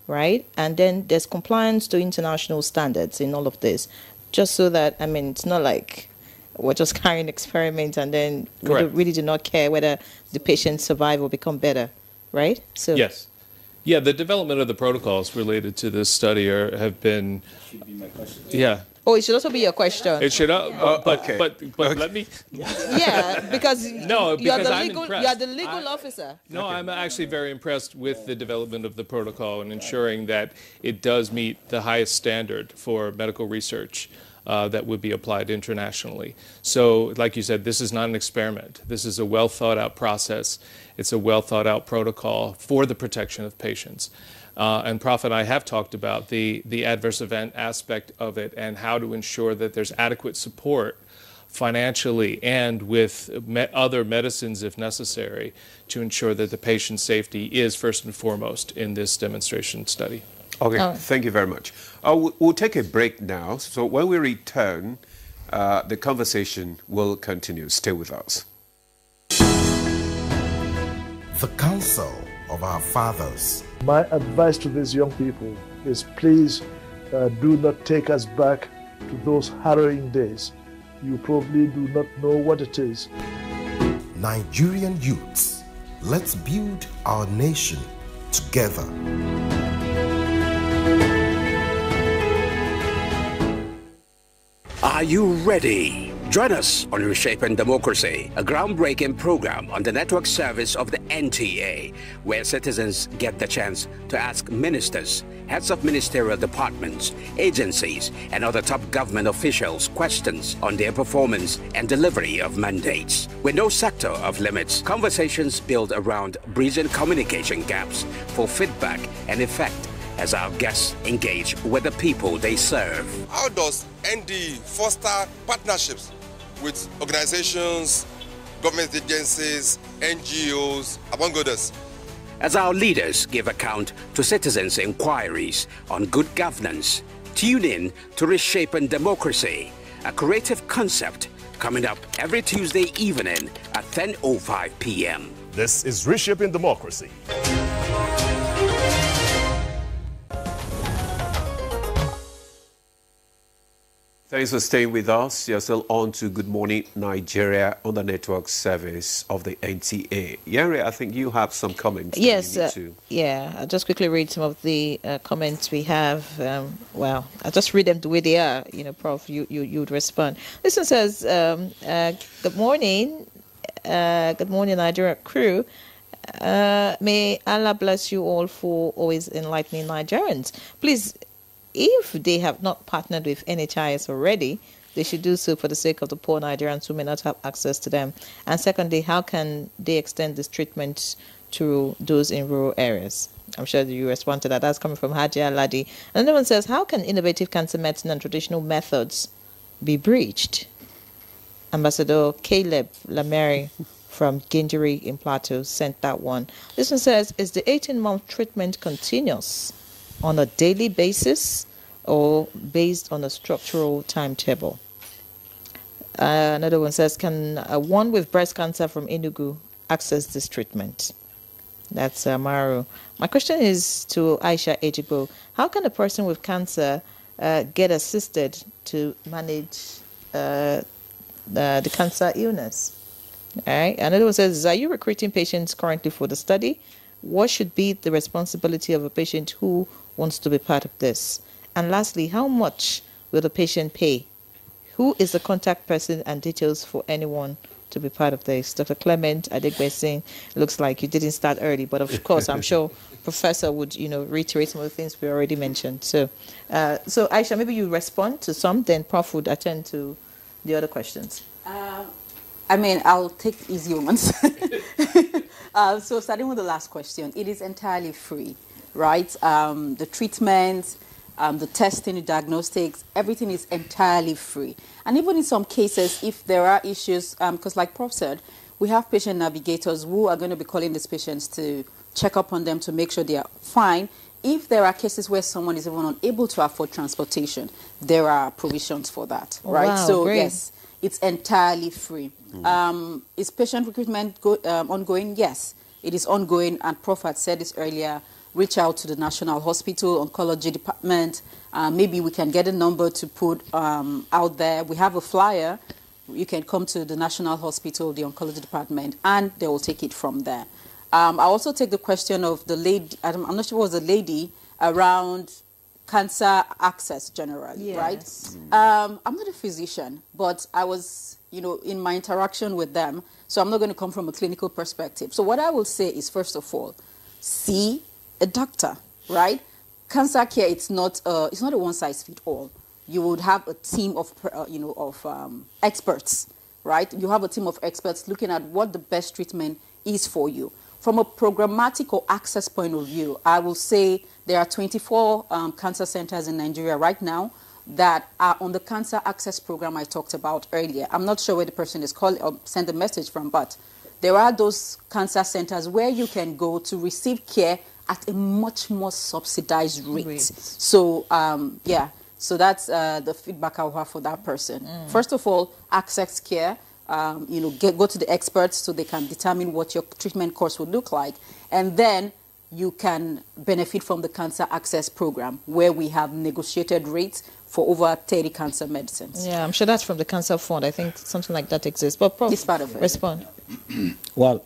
right? And then there's compliance to international standards in all of this, just so that, it's not like we're just carrying experiments and then we really do not care whether the patients survive or become better, right? So yes. Yeah, the development of the protocols related to this study have been... That should be my question. Yeah. Oh, it should also be your question. It should, but let me... Yeah, because no, because I'm impressed. You're the legal officer. No, I'm actually very impressed with the development of the protocol and ensuring that it does meet the highest standard for medical research that would be applied internationally. So, like you said, this is not an experiment. This is a well-thought-out process. It's a well-thought-out protocol for the protection of patients. And Prof and I have talked about the adverse event aspect of it and how to ensure that there's adequate support financially and with other medicines if necessary to ensure that the patient's safety is first and foremost in this demonstration study. Okay, thank you very much. We'll take a break now. So when we return, the conversation will continue. Stay with us. The counsel of our fathers. My advice to these young people is please do not take us back to those harrowing days. You probably do not know what it is. Nigerian youths, let's build our nation together. Are you ready? Join us on Reshaping Democracy, a groundbreaking program on the network service of the NTA, where citizens get the chance to ask ministers, heads of ministerial departments, agencies, and other top government officials questions on their performance and delivery of mandates. With no sector of limits, conversations build around bridging communication gaps for feedback and effect as our guests engage with the people they serve. How does ND foster partnerships with organizations, government agencies, NGOs, among others? As our leaders give account to citizens' inquiries on good governance, tune in to Reshaping Democracy, a creative concept coming up every Tuesday evening at 10:05 p.m. This is Reshaping Democracy. Thanks for staying with us. You're still on to Good Morning Nigeria on the network service of the NTA. Yeri, I think you have some comments. Yes, yeah. I'll just quickly read some of the comments we have. Well, I'll just read them the way they are. You know, Prof, you'd respond. This one says, good morning, Nigeria crew. May Allah bless you all for always enlightening Nigerians. Please, if they have not partnered with NHIS already, they should do so for the sake of the poor Nigerians who may not have access to them. And secondly, how can they extend this treatment to those in rural areas? I'm sure that you respond to that. That's coming from Haji Aladi. Another one says, how can innovative cancer medicine and traditional methods be breached? Ambassador Caleb Lameri from Gindiri in Plateau sent that one. This one says, is the 18-month treatment continuous on a daily basis or based on a structural timetable? Another one says, can one with breast cancer from Enugu access this treatment? That's Maru. My question is to Aisha Ejibo. How can a person with cancer get assisted to manage the cancer illness? All right. Another one says, are you recruiting patients currently for the study? What should be the responsibility of a patient who wants to be part of this? And lastly, how much will the patient pay? Who is the contact person and details for anyone to be part of this? Dr. Clement Adegbesing, looks like you didn't start early, but of course, I'm sure Professor would, reiterate some of the things we already mentioned. So Aisha, maybe you respond to some, then Prof would attend to the other questions. I'll take easy ones. So starting with the last question, it is entirely free, right? The treatment, the testing, the diagnostics, everything is entirely free. And even in some cases, if there are issues, because like Prof said, we have patient navigators who are going to be calling these patients to check up on them to make sure they are fine. If there are cases where someone is even unable to afford transportation, there are provisions for that, right? Wow, so great. yes, it's entirely free. Is patient recruitment ongoing? Yes, it is ongoing. And Prof had said this earlier. Reach out to the National Hospital Oncology Department. Maybe we can get a number to put out there. We have a flyer. You can come to the National Hospital, the Oncology Department, and they will take it from there. I also take the question of the lady, I'm not sure it was a lady, around cancer access generally, yes. right? I'm not a physician, but I was, in my interaction with them, so I'm not going to come from a clinical perspective. So what I will say is, first of all, see a doctor, right? Cancer care, it's not a one-size-fits-all. You would have a team of, experts, right? You have a team of experts looking at what the best treatment is for you. From a programmatic or access point of view, I will say there are 24 cancer centers in Nigeria right now, that are on the cancer access program I talked about earlier. I'm not sure where the person is called or sent a message from, but there are those cancer centers where you can go to receive care at a much more subsidized rate. So, yeah, so that's the feedback I'll have for that person. First of all, access care. Go to the experts so they can determine what your treatment course would look like. And then you can benefit from the cancer access program where we have negotiated rates for over 30 cancer medicines. Yeah, I'm sure that's from the Cancer Fund. I think something like that exists. But Prof, it's part of it. Respond. Well,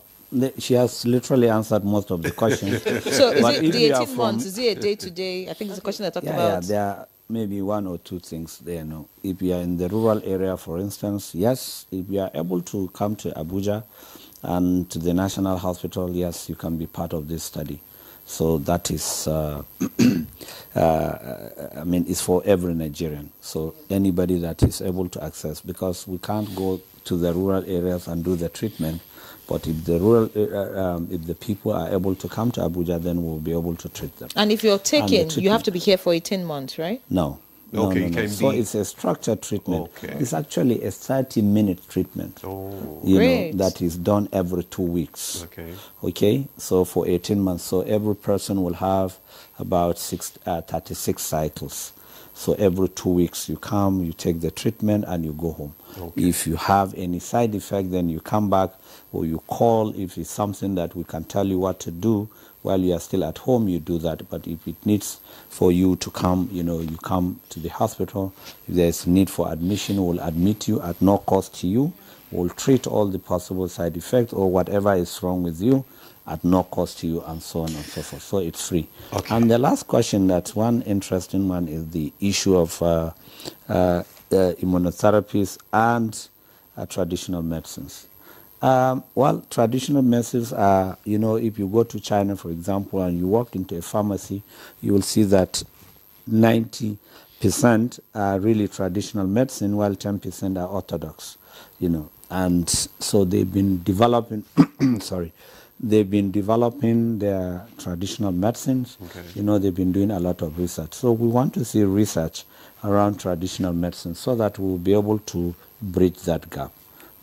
she has literally answered most of the questions. So is it the 18 months? Is it a day-to-day? I think it's a question I talked about. Yeah, there are maybe one or two things there. No, if you are in the rural area, for instance, yes, if you are able to come to Abuja and to the National Hospital, yes, you can be part of this study. So that is, I mean, it's for every Nigerian. So anybody that is able to access, because we can't go to the rural areas and do the treatment. But if the rural, if the people are able to come to Abuja, then we'll be able to treat them. And if you're taken, you have to be here for 18 months, right? No. Okay, no. So it's a structured treatment. Okay. It's actually a 30-minute treatment. Oh, you great. know, that is done every 2 weeks. Okay. Okay. So for 18 months, so every person will have about 36 cycles. So every 2 weeks you come, you take the treatment, and you go home. Okay. If you have any side effect, then you come back or you call. If it's something that we can tell you what to do while you are still at home, you do that. But if it needs for you to come, you know, you come to the hospital. If there's need for admission, we'll admit you at no cost to you. We'll treat all the possible side effects or whatever is wrong with you at no cost to you, and so on and so forth. So it's free. Okay. And the last question, that's one interesting one, is the issue of immunotherapies and traditional medicines. Well, traditional medicines are, you know, if you go to China, for example, and you walk into a pharmacy, you will see that 90% are really traditional medicine, while 10% are orthodox, you know. And so they've been developing, they've been developing their traditional medicines. Okay. You know, they've been doing a lot of research. So we want to see research around traditional medicine so that we'll be able to bridge that gap.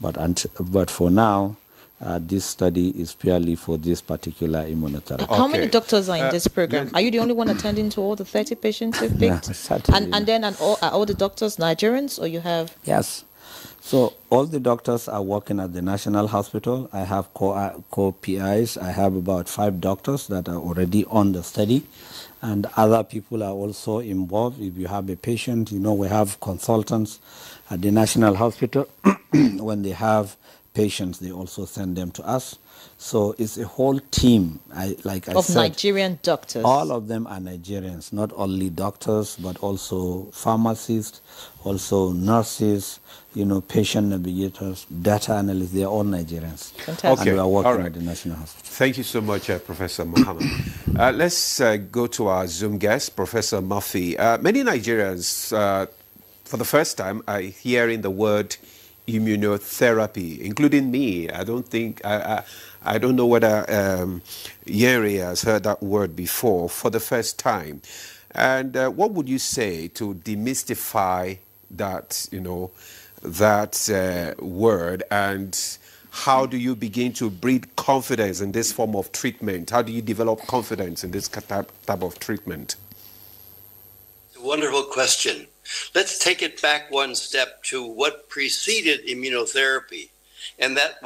But for now, this study is purely for this particular immunotherapy. How many doctors are in this program? Are you the only one attending to all the 30 patients you've picked? No, certainly. And then are all the doctors Nigerians, or you have? Yes. So all the doctors are working at the National Hospital. I have co-PIs. I have about 5 doctors that are already on the study. And other people are also involved. If you have a patient, you know, we have consultants at the National Hospital. When they have patients, they also send them to us. So it's a whole team, like I said. Of Nigerian doctors? All of them are Nigerians, not only doctors, but also pharmacists, also nurses, you know, patient navigators, data analysts. They are all Nigerians. Fantastic. And we are working at the National Hospital. Thank you so much, Professor Mohammed. Let's go to our Zoom guest, Professor Murphy. Many Nigerians, for the first time, are hearing the word immunotherapy, including me. I don't know whether Yeri has heard that word before for the first time. And what would you say to demystify that, you know, that word, and how do you begin to breed confidence in this form of treatment? How do you develop confidence in this type of treatment? Wonderful question. Let's take it back one step to what preceded immunotherapy, and that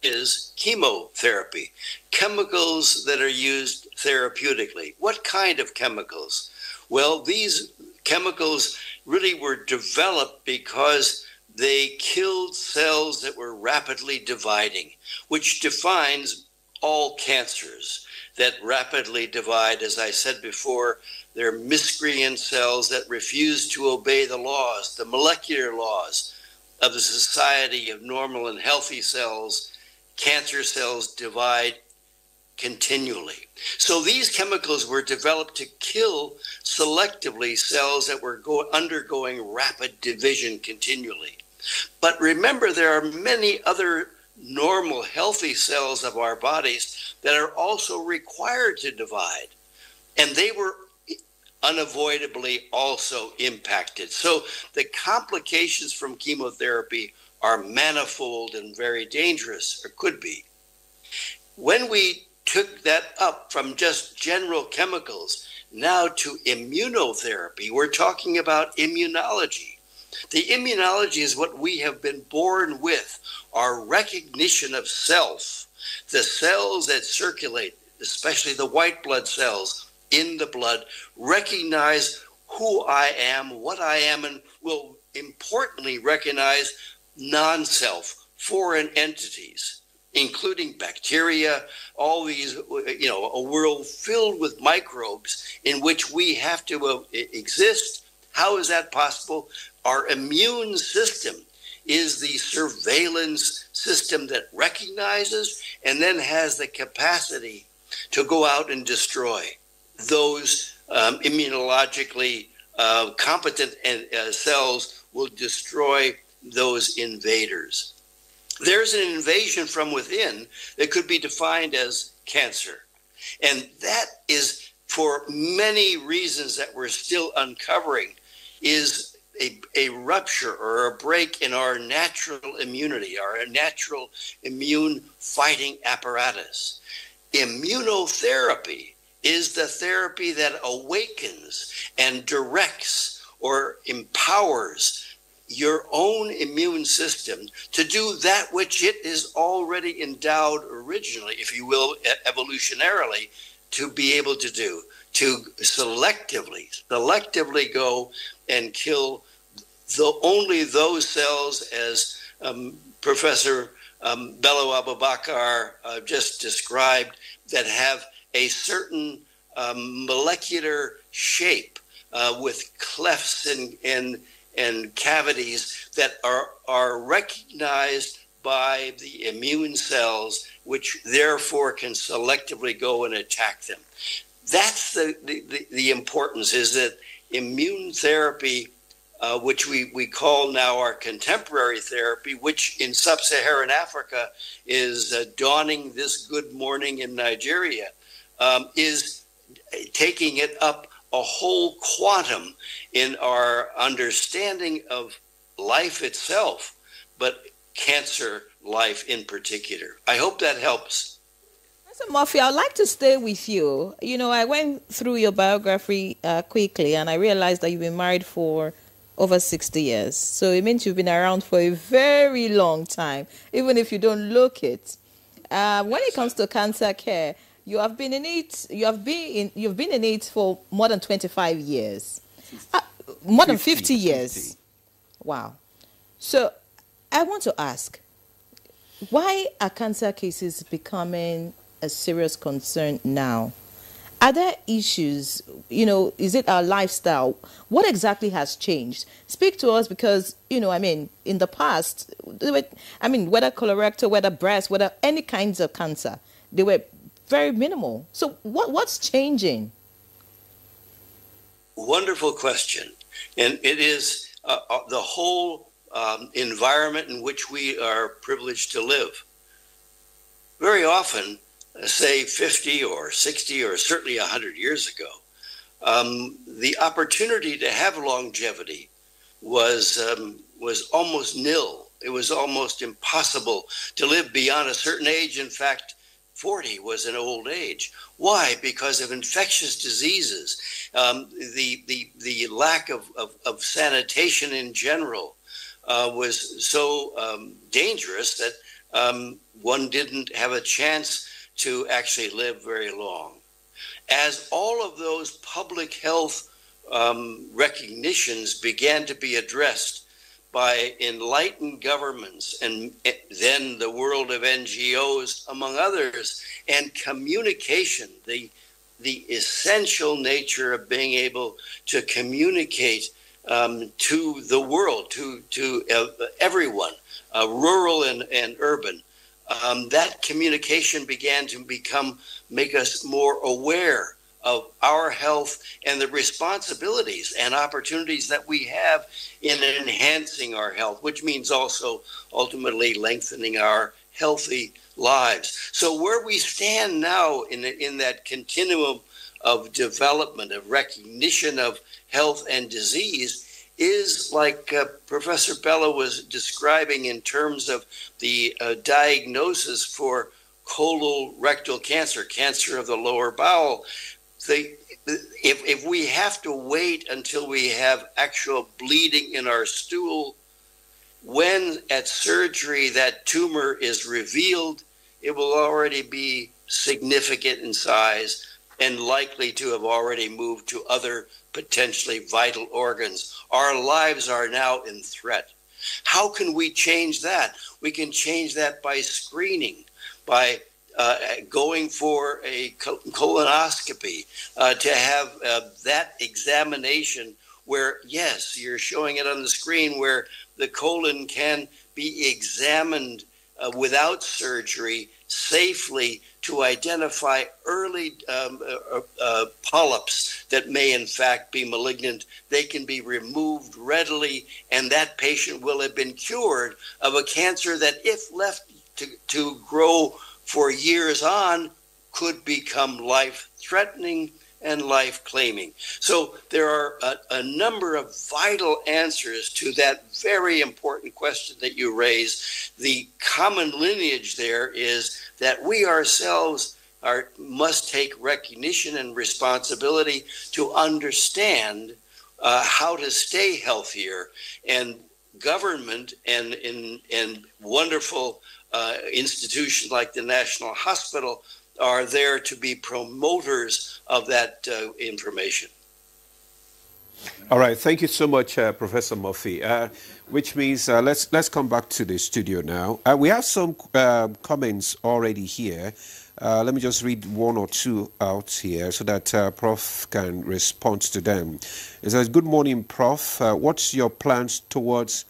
is chemotherapy, chemicals that are used therapeutically. What kind of chemicals? Well, these chemicals really were developed because they killed cells that were rapidly dividing, which defines all cancers that rapidly divide. As I said before, they're miscreant cells that refuse to obey the laws, the molecular laws of the society of normal and healthy cells. Cancer cells divide continually. So these chemicals were developed to kill selectively cells that were undergoing rapid division continually. But remember, there are many other normal, healthy cells of our bodies that are also required to divide. And they were unavoidably also impacted. So the complications from chemotherapy are manifold and very dangerous, or could be. When we took that up from just general chemicals now to immunotherapy, we're talking about immunology. The immunology is what we have been born with, our recognition of self, the cells that circulate, especially the white blood cells in the blood, recognize who I am, what I am, and will importantly recognize non-self, foreign entities, including bacteria, all these, a world filled with microbes in which we have to exist. How is that possible? Our immune system is the surveillance system that recognizes and then has the capacity to go out and destroy those immunologically competent cells, will destroy those invaders. There's an invasion from within that could be defined as cancer. And that is, for many reasons that we're still uncovering, is a rupture or a break in our natural immunity, our natural immune fighting apparatus. Immunotherapy is the therapy that awakens and directs or empowers your own immune system to do that which it is already endowed originally, if you will, evolutionarily, to be able to do, to selectively go and kill only those cells, as Professor Bello Abubakar just described, that have a certain molecular shape with clefts and cavities that are recognized by the immune cells, which therefore can selectively go and attack them. That's the importance, is that immune therapy, which we call now our contemporary therapy, which in sub-Saharan Africa is dawning this good morning in Nigeria, is taking it up a whole quantum in our understanding of life itself, but cancer life in particular. I hope that helps. So Murphy, I'd like to stay with you. I went through your biography quickly, and I realized that you've been married for over 60 years. So it means you've been around for a very long time, even if you don't look it. When it comes to cancer care, you have been in it. You've been in it for more than 25 years, more than 50 years. 50. Wow. So I want to ask, why are cancer cases becoming a serious concern now? Are there issues? Is it our lifestyle? What exactly has changed? Speak to us, because, in the past, whether colorectal, whether breast, whether any kinds of cancer, they were very minimal. So what's changing? Wonderful question. And it is the whole environment in which we are privileged to live. Very often, say 50 or 60 or certainly 100 years ago, the opportunity to have longevity was almost nil. It was almost impossible to live beyond a certain age. In fact, 40 was an old age. Why? Because of infectious diseases, the lack of sanitation in general was so dangerous that one didn't have a chance to actually live very long. As all of those public health recognitions began to be addressed by enlightened governments and then the world of NGOs, among others, and communication, the essential nature of being able to communicate to the world, to everyone, rural and urban. That communication began to make us more aware of our health and the responsibilities and opportunities that we have in enhancing our health, which means also ultimately lengthening our healthy lives. So where we stand now in that continuum of development, of recognition of health and disease is like Professor Bello was describing in terms of the diagnosis for colorectal cancer, cancer of the lower bowel. If we have to wait until we have actual bleeding in our stool, when at surgery that tumor is revealed, it will already be significant in size and likely to have already moved to other potentially vital organs. Our lives are now in threat. How can we change that? We can change that by screening, by going for a colonoscopy, to have that examination where, yes, you're showing it on the screen, where the colon can be examined without surgery safely to identify early polyps that may in fact be malignant. They can be removed readily, and that patient will have been cured of a cancer that, if left to grow for years on, could become life-threatening and life-claiming. So there are a number of vital answers to that very important question that you raised. The common lineage there is that we ourselves must take recognition and responsibility to understand how to stay healthier. And government and wonderful institutions like the National Hospital are there to be promoters of that information. All right, thank you so much, Professor Murphy. Which means let's come back to the studio now. We have some comments already here. Let me just read one or two out here so that Prof can respond to them. It says, "Good morning, Prof. What's your plans towards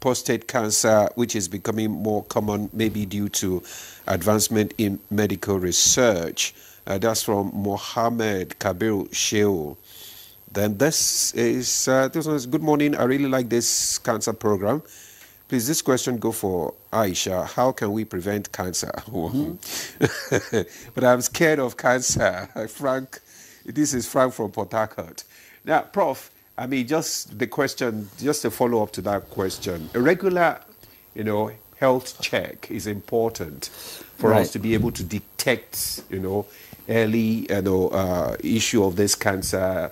prostate cancer, which is becoming more common, maybe due to advancement in medical research?" That's from Mohammed Kabir Sheo. Then this one is, "Good morning. I really like this cancer program. Please, this question go for Aisha. How can we prevent cancer?" But I'm scared of cancer. Frank, this is Frank from Port Harcourt. Now, Prof, I mean, just the question, just a follow-up to that question. A regular, health check is important for us to be able to detect, early, issue of this cancer.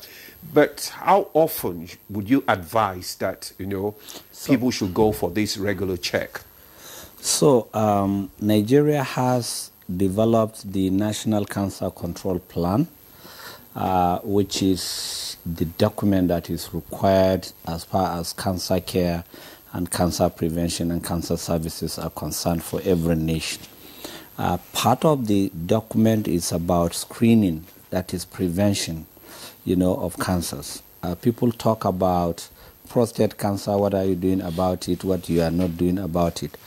But how often would you advise that, people should go for this regular check? So, Nigeria has developed the National Cancer Control Plan, which is the document that is required as far as cancer care and cancer prevention and cancer services are concerned for every nation. Part of the document is about screening, that is prevention, of cancers. People talk about prostate cancer, what are you doing about it, what you are not doing about it.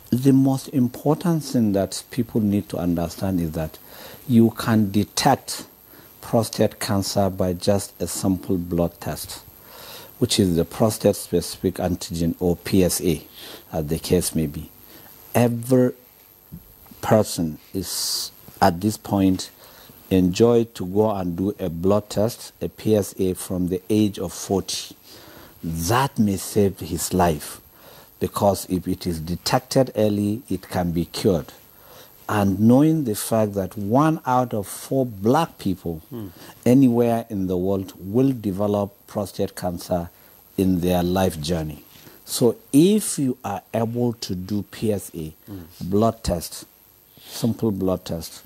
The most important thing that people need to understand is that you can detect prostate cancer by just a simple blood test, which is the prostate-specific antigen, or PSA, as the case may be. Every person is, at this point, enjoyed to go and do a blood test, a PSA, from the age of 40. That may save his life, because if it is detected early, it can be cured. And knowing the fact that 1 out of 4 black people anywhere in the world will develop prostate cancer in their life journey. So if you are able to do PSA, blood test, simple blood test,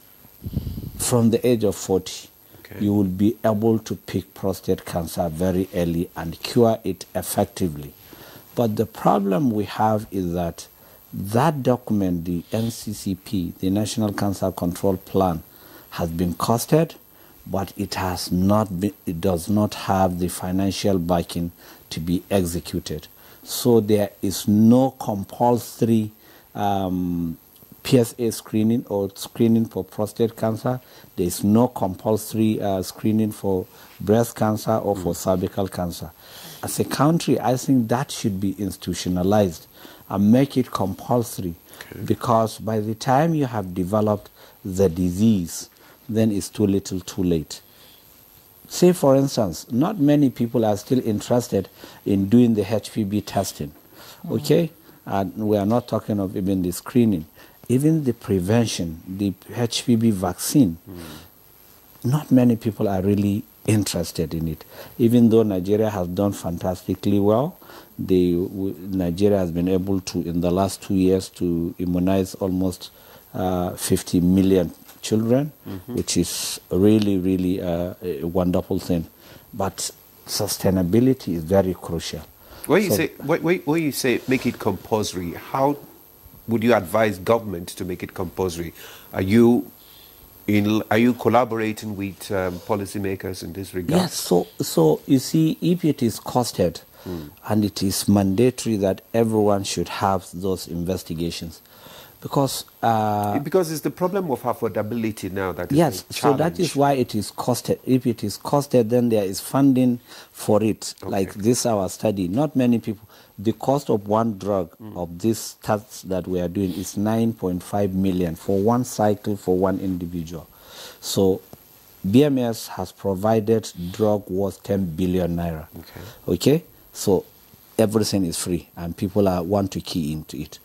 from the age of 40, you will be able to pick prostate cancer very early and cure it effectively. But the problem we have is that document, the NCCP, the National Cancer Control Plan, has been costed, but it does not have the financial backing to be executed. So there is no compulsory PSA screening or screening for prostate cancer. There is no compulsory screening for breast cancer or for cervical cancer. As a country, I think that should be institutionalized and make it compulsory, because by the time you have developed the disease, then it's too little too late. say, for instance, not many people are still interested in doing the HPV testing, okay? And we are not talking of even the screening. Even the prevention, the HPV vaccine, not many people are really interested in it. Even though Nigeria has done fantastically well, Nigeria has been able to, in the last 2 years, to immunize almost 50 million children, which is really, really a wonderful thing. But sustainability is very crucial. When you say make it compulsory, how would you advise government to make it compulsory? Are you collaborating with policymakers in this regard? Yes, so you see, if it is costed and it is mandatory that everyone should have those investigations, because it's the problem of affordability now that is yes, a so challenge. that is why it is costed. If it is costed, then there is funding for it. Okay. Like this, our study, not many people. The cost of one drug of this test that we are doing is 9.5 million for one cycle for one individual. So BMS has provided drug worth 10 billion naira. Okay? So everything is free and people want to key into it.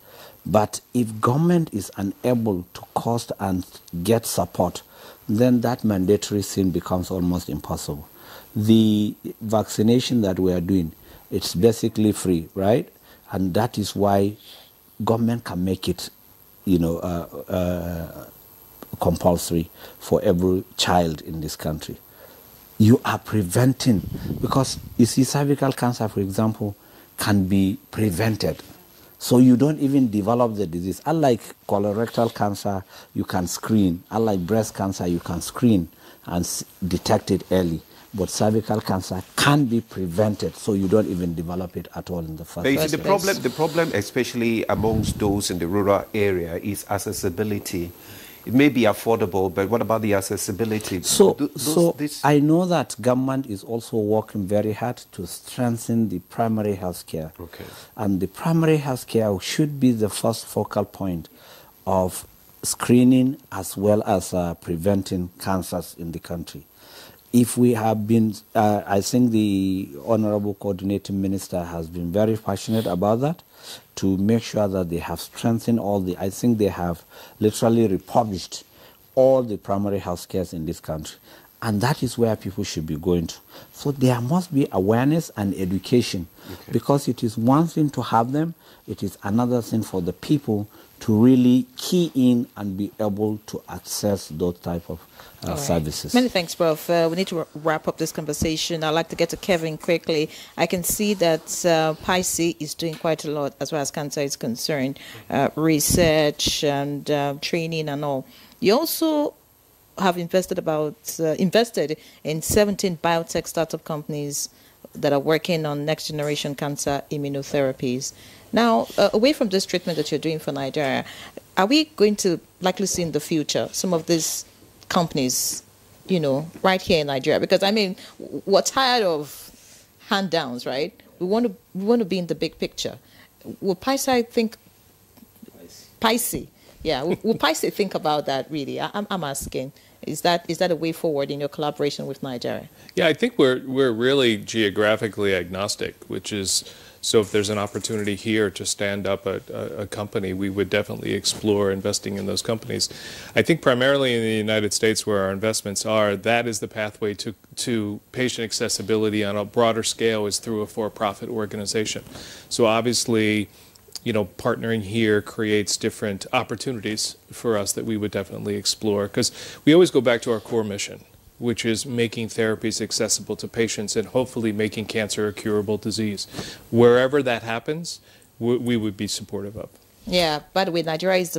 But if government is unable to cost and get support, then that mandatory thing becomes almost impossible. The vaccination that we are doing, it's basically free, right? And that is why government can make it, compulsory for every child in this country. You are preventing, because you see, cervical cancer, for example, can be prevented. So you don't even develop the disease. Unlike colorectal cancer, you can screen. Unlike breast cancer, you can screen and detect it early. But cervical cancer can be prevented, so you don't even develop it at all in the first place. The problem, especially amongst those in the rural area, is accessibility. It may be affordable, but what about the accessibility? I know that government is also working very hard to strengthen the primary health care. Okay. And the primary health care should be the first focal point of screening as well as preventing cancers in the country. If we have been, I think the Honorable Coordinating Minister has been very passionate about that, to make sure that they have strengthened I think they have literally republished all the primary health cares in this country. And that is where people should be going to. So there must be awareness and education, because it is one thing to have them, it is another thing for the people to really key in and be able to access those type of services. Many thanks, Prof. We need to wrap up this conversation. I'd like to get to Kevin quickly. I can see that PICE is doing quite a lot as far as cancer is concerned, research and training and all. You also have invested in 17 biotech startup companies that are working on next generation cancer immunotherapies. Now, away from this treatment that you're doing for Nigeria, are we going to likely see in the future some of these companies, right here in Nigeria? Because, I mean, we're tired of hand-downs, right? We want to be in the big picture. Will PICE think... PICE. Yeah, will PICE think about that, really? I'm asking. Is that a way forward in your collaboration with Nigeria? Yeah, I think we're really geographically agnostic, which is, so if there's an opportunity here to stand up a company, we would definitely explore investing in those companies. I think primarily in the United States, where our investments are, that is the pathway to patient accessibility on a broader scale, is through a for-profit organization. So obviously, partnering here creates different opportunities for us that we would definitely explore, because we always go back to our core mission, which is making therapies accessible to patients and hopefully making cancer a curable disease. Wherever that happens, we would be supportive of. Yeah, by the way, Nigeria is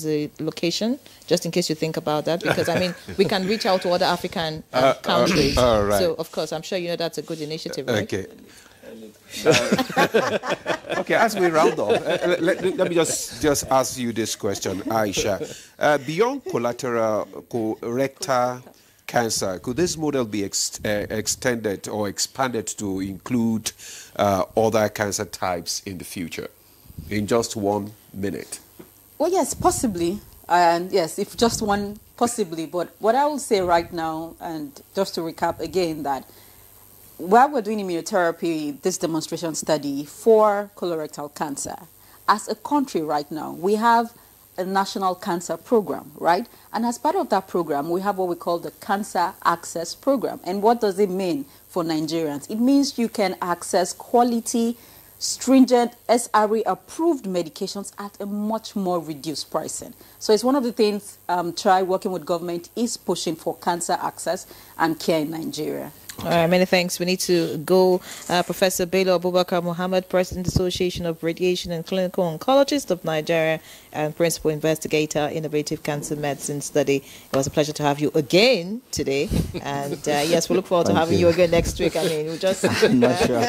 the location, just in case you think about that, because, I mean, we can reach out to other African countries. All right. So, of course, I'm sure that's a good initiative, right? Okay. Okay, as we round off, let me just ask you this question, Aisha. Beyond colorectal cancer, could this model be extended or expanded to include other cancer types in the future? In just 1 minute. Well, yes, possibly. And yes, if just one Possibly, but what I will say right now, and just to recap again, that while we're doing immunotherapy, this demonstration study for colorectal cancer, as a country right now, we have a national cancer program, right? And as part of that program, we have what we call the Cancer Access Program. And what does it mean for Nigerians? It means you can access quality, stringent, SRA-approved medications at a much more reduced pricing. So it's one of the things TRI, working with government, is pushing for cancer access and care in Nigeria. All right, many thanks. We need to go. Professor Bello Abubakar Muhammad, President Association of Radiation and Clinical Oncologists of Nigeria and Principal Investigator, Innovative Cancer Medicine Study. It was a pleasure to have you again today. And yes, we look forward to having you again next week. I mean, we just... I'm not sure.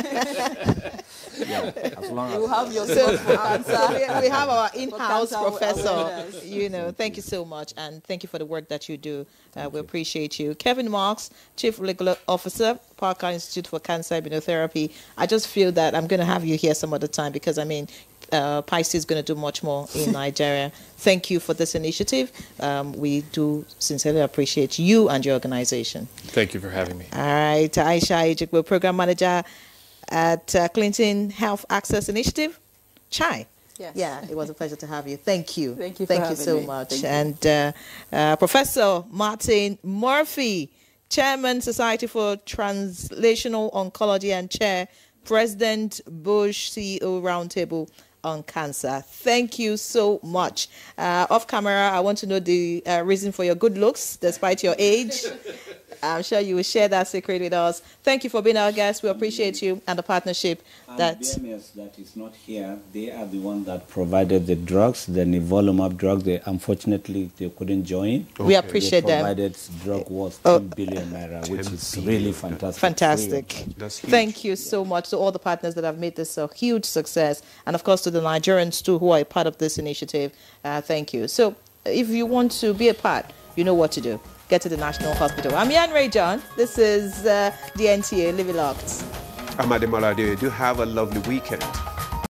Yeah, as long as you have your cancer. We have our in-house professor. You know, thank you so much, and thank you for the work that you do. We appreciate you. Kevin Marks, Chief Legal Officer, Parker Institute for Cancer Immunotherapy. I just feel that I'm going to have you here some other time because, I mean, PICE is going to do much more in Nigeria. Thank you for this initiative. We do sincerely appreciate you and your organization. Thank you for having me. All right, Aisha Ejikwe, Program Manager at Clinton Health Access Initiative. Chai. Yes. Yeah, it was a pleasure to have you. Thank you. Thank you. Thank you so much. And Professor Martin Murphy, Chairman, Society for Translational Oncology and Chair, President Bush CEO Roundtable on Cancer. Thank you so much. Off camera, I want to know the reason for your good looks despite your age. I'm sure you will share that secret with us. Thank you for being our guest. We appreciate you and the partnership. BMS that is not here, they are the one that provided the drugs, the nivolumab drug. Unfortunately, they couldn't join. Okay. We appreciate them. Provided drug worth 10 billion naira, which is really fantastic. Fantastic. That's huge. Thank you so much to all the partners that have made this a huge success. And of course, to the Nigerians too, who are a part of this initiative. Thank you. So if you want to be a part, you know what to do. Get to the National Hospital. I'm Yan Ray John. This is the NTA. Live it locked. I'm Ademola. Do have a lovely weekend.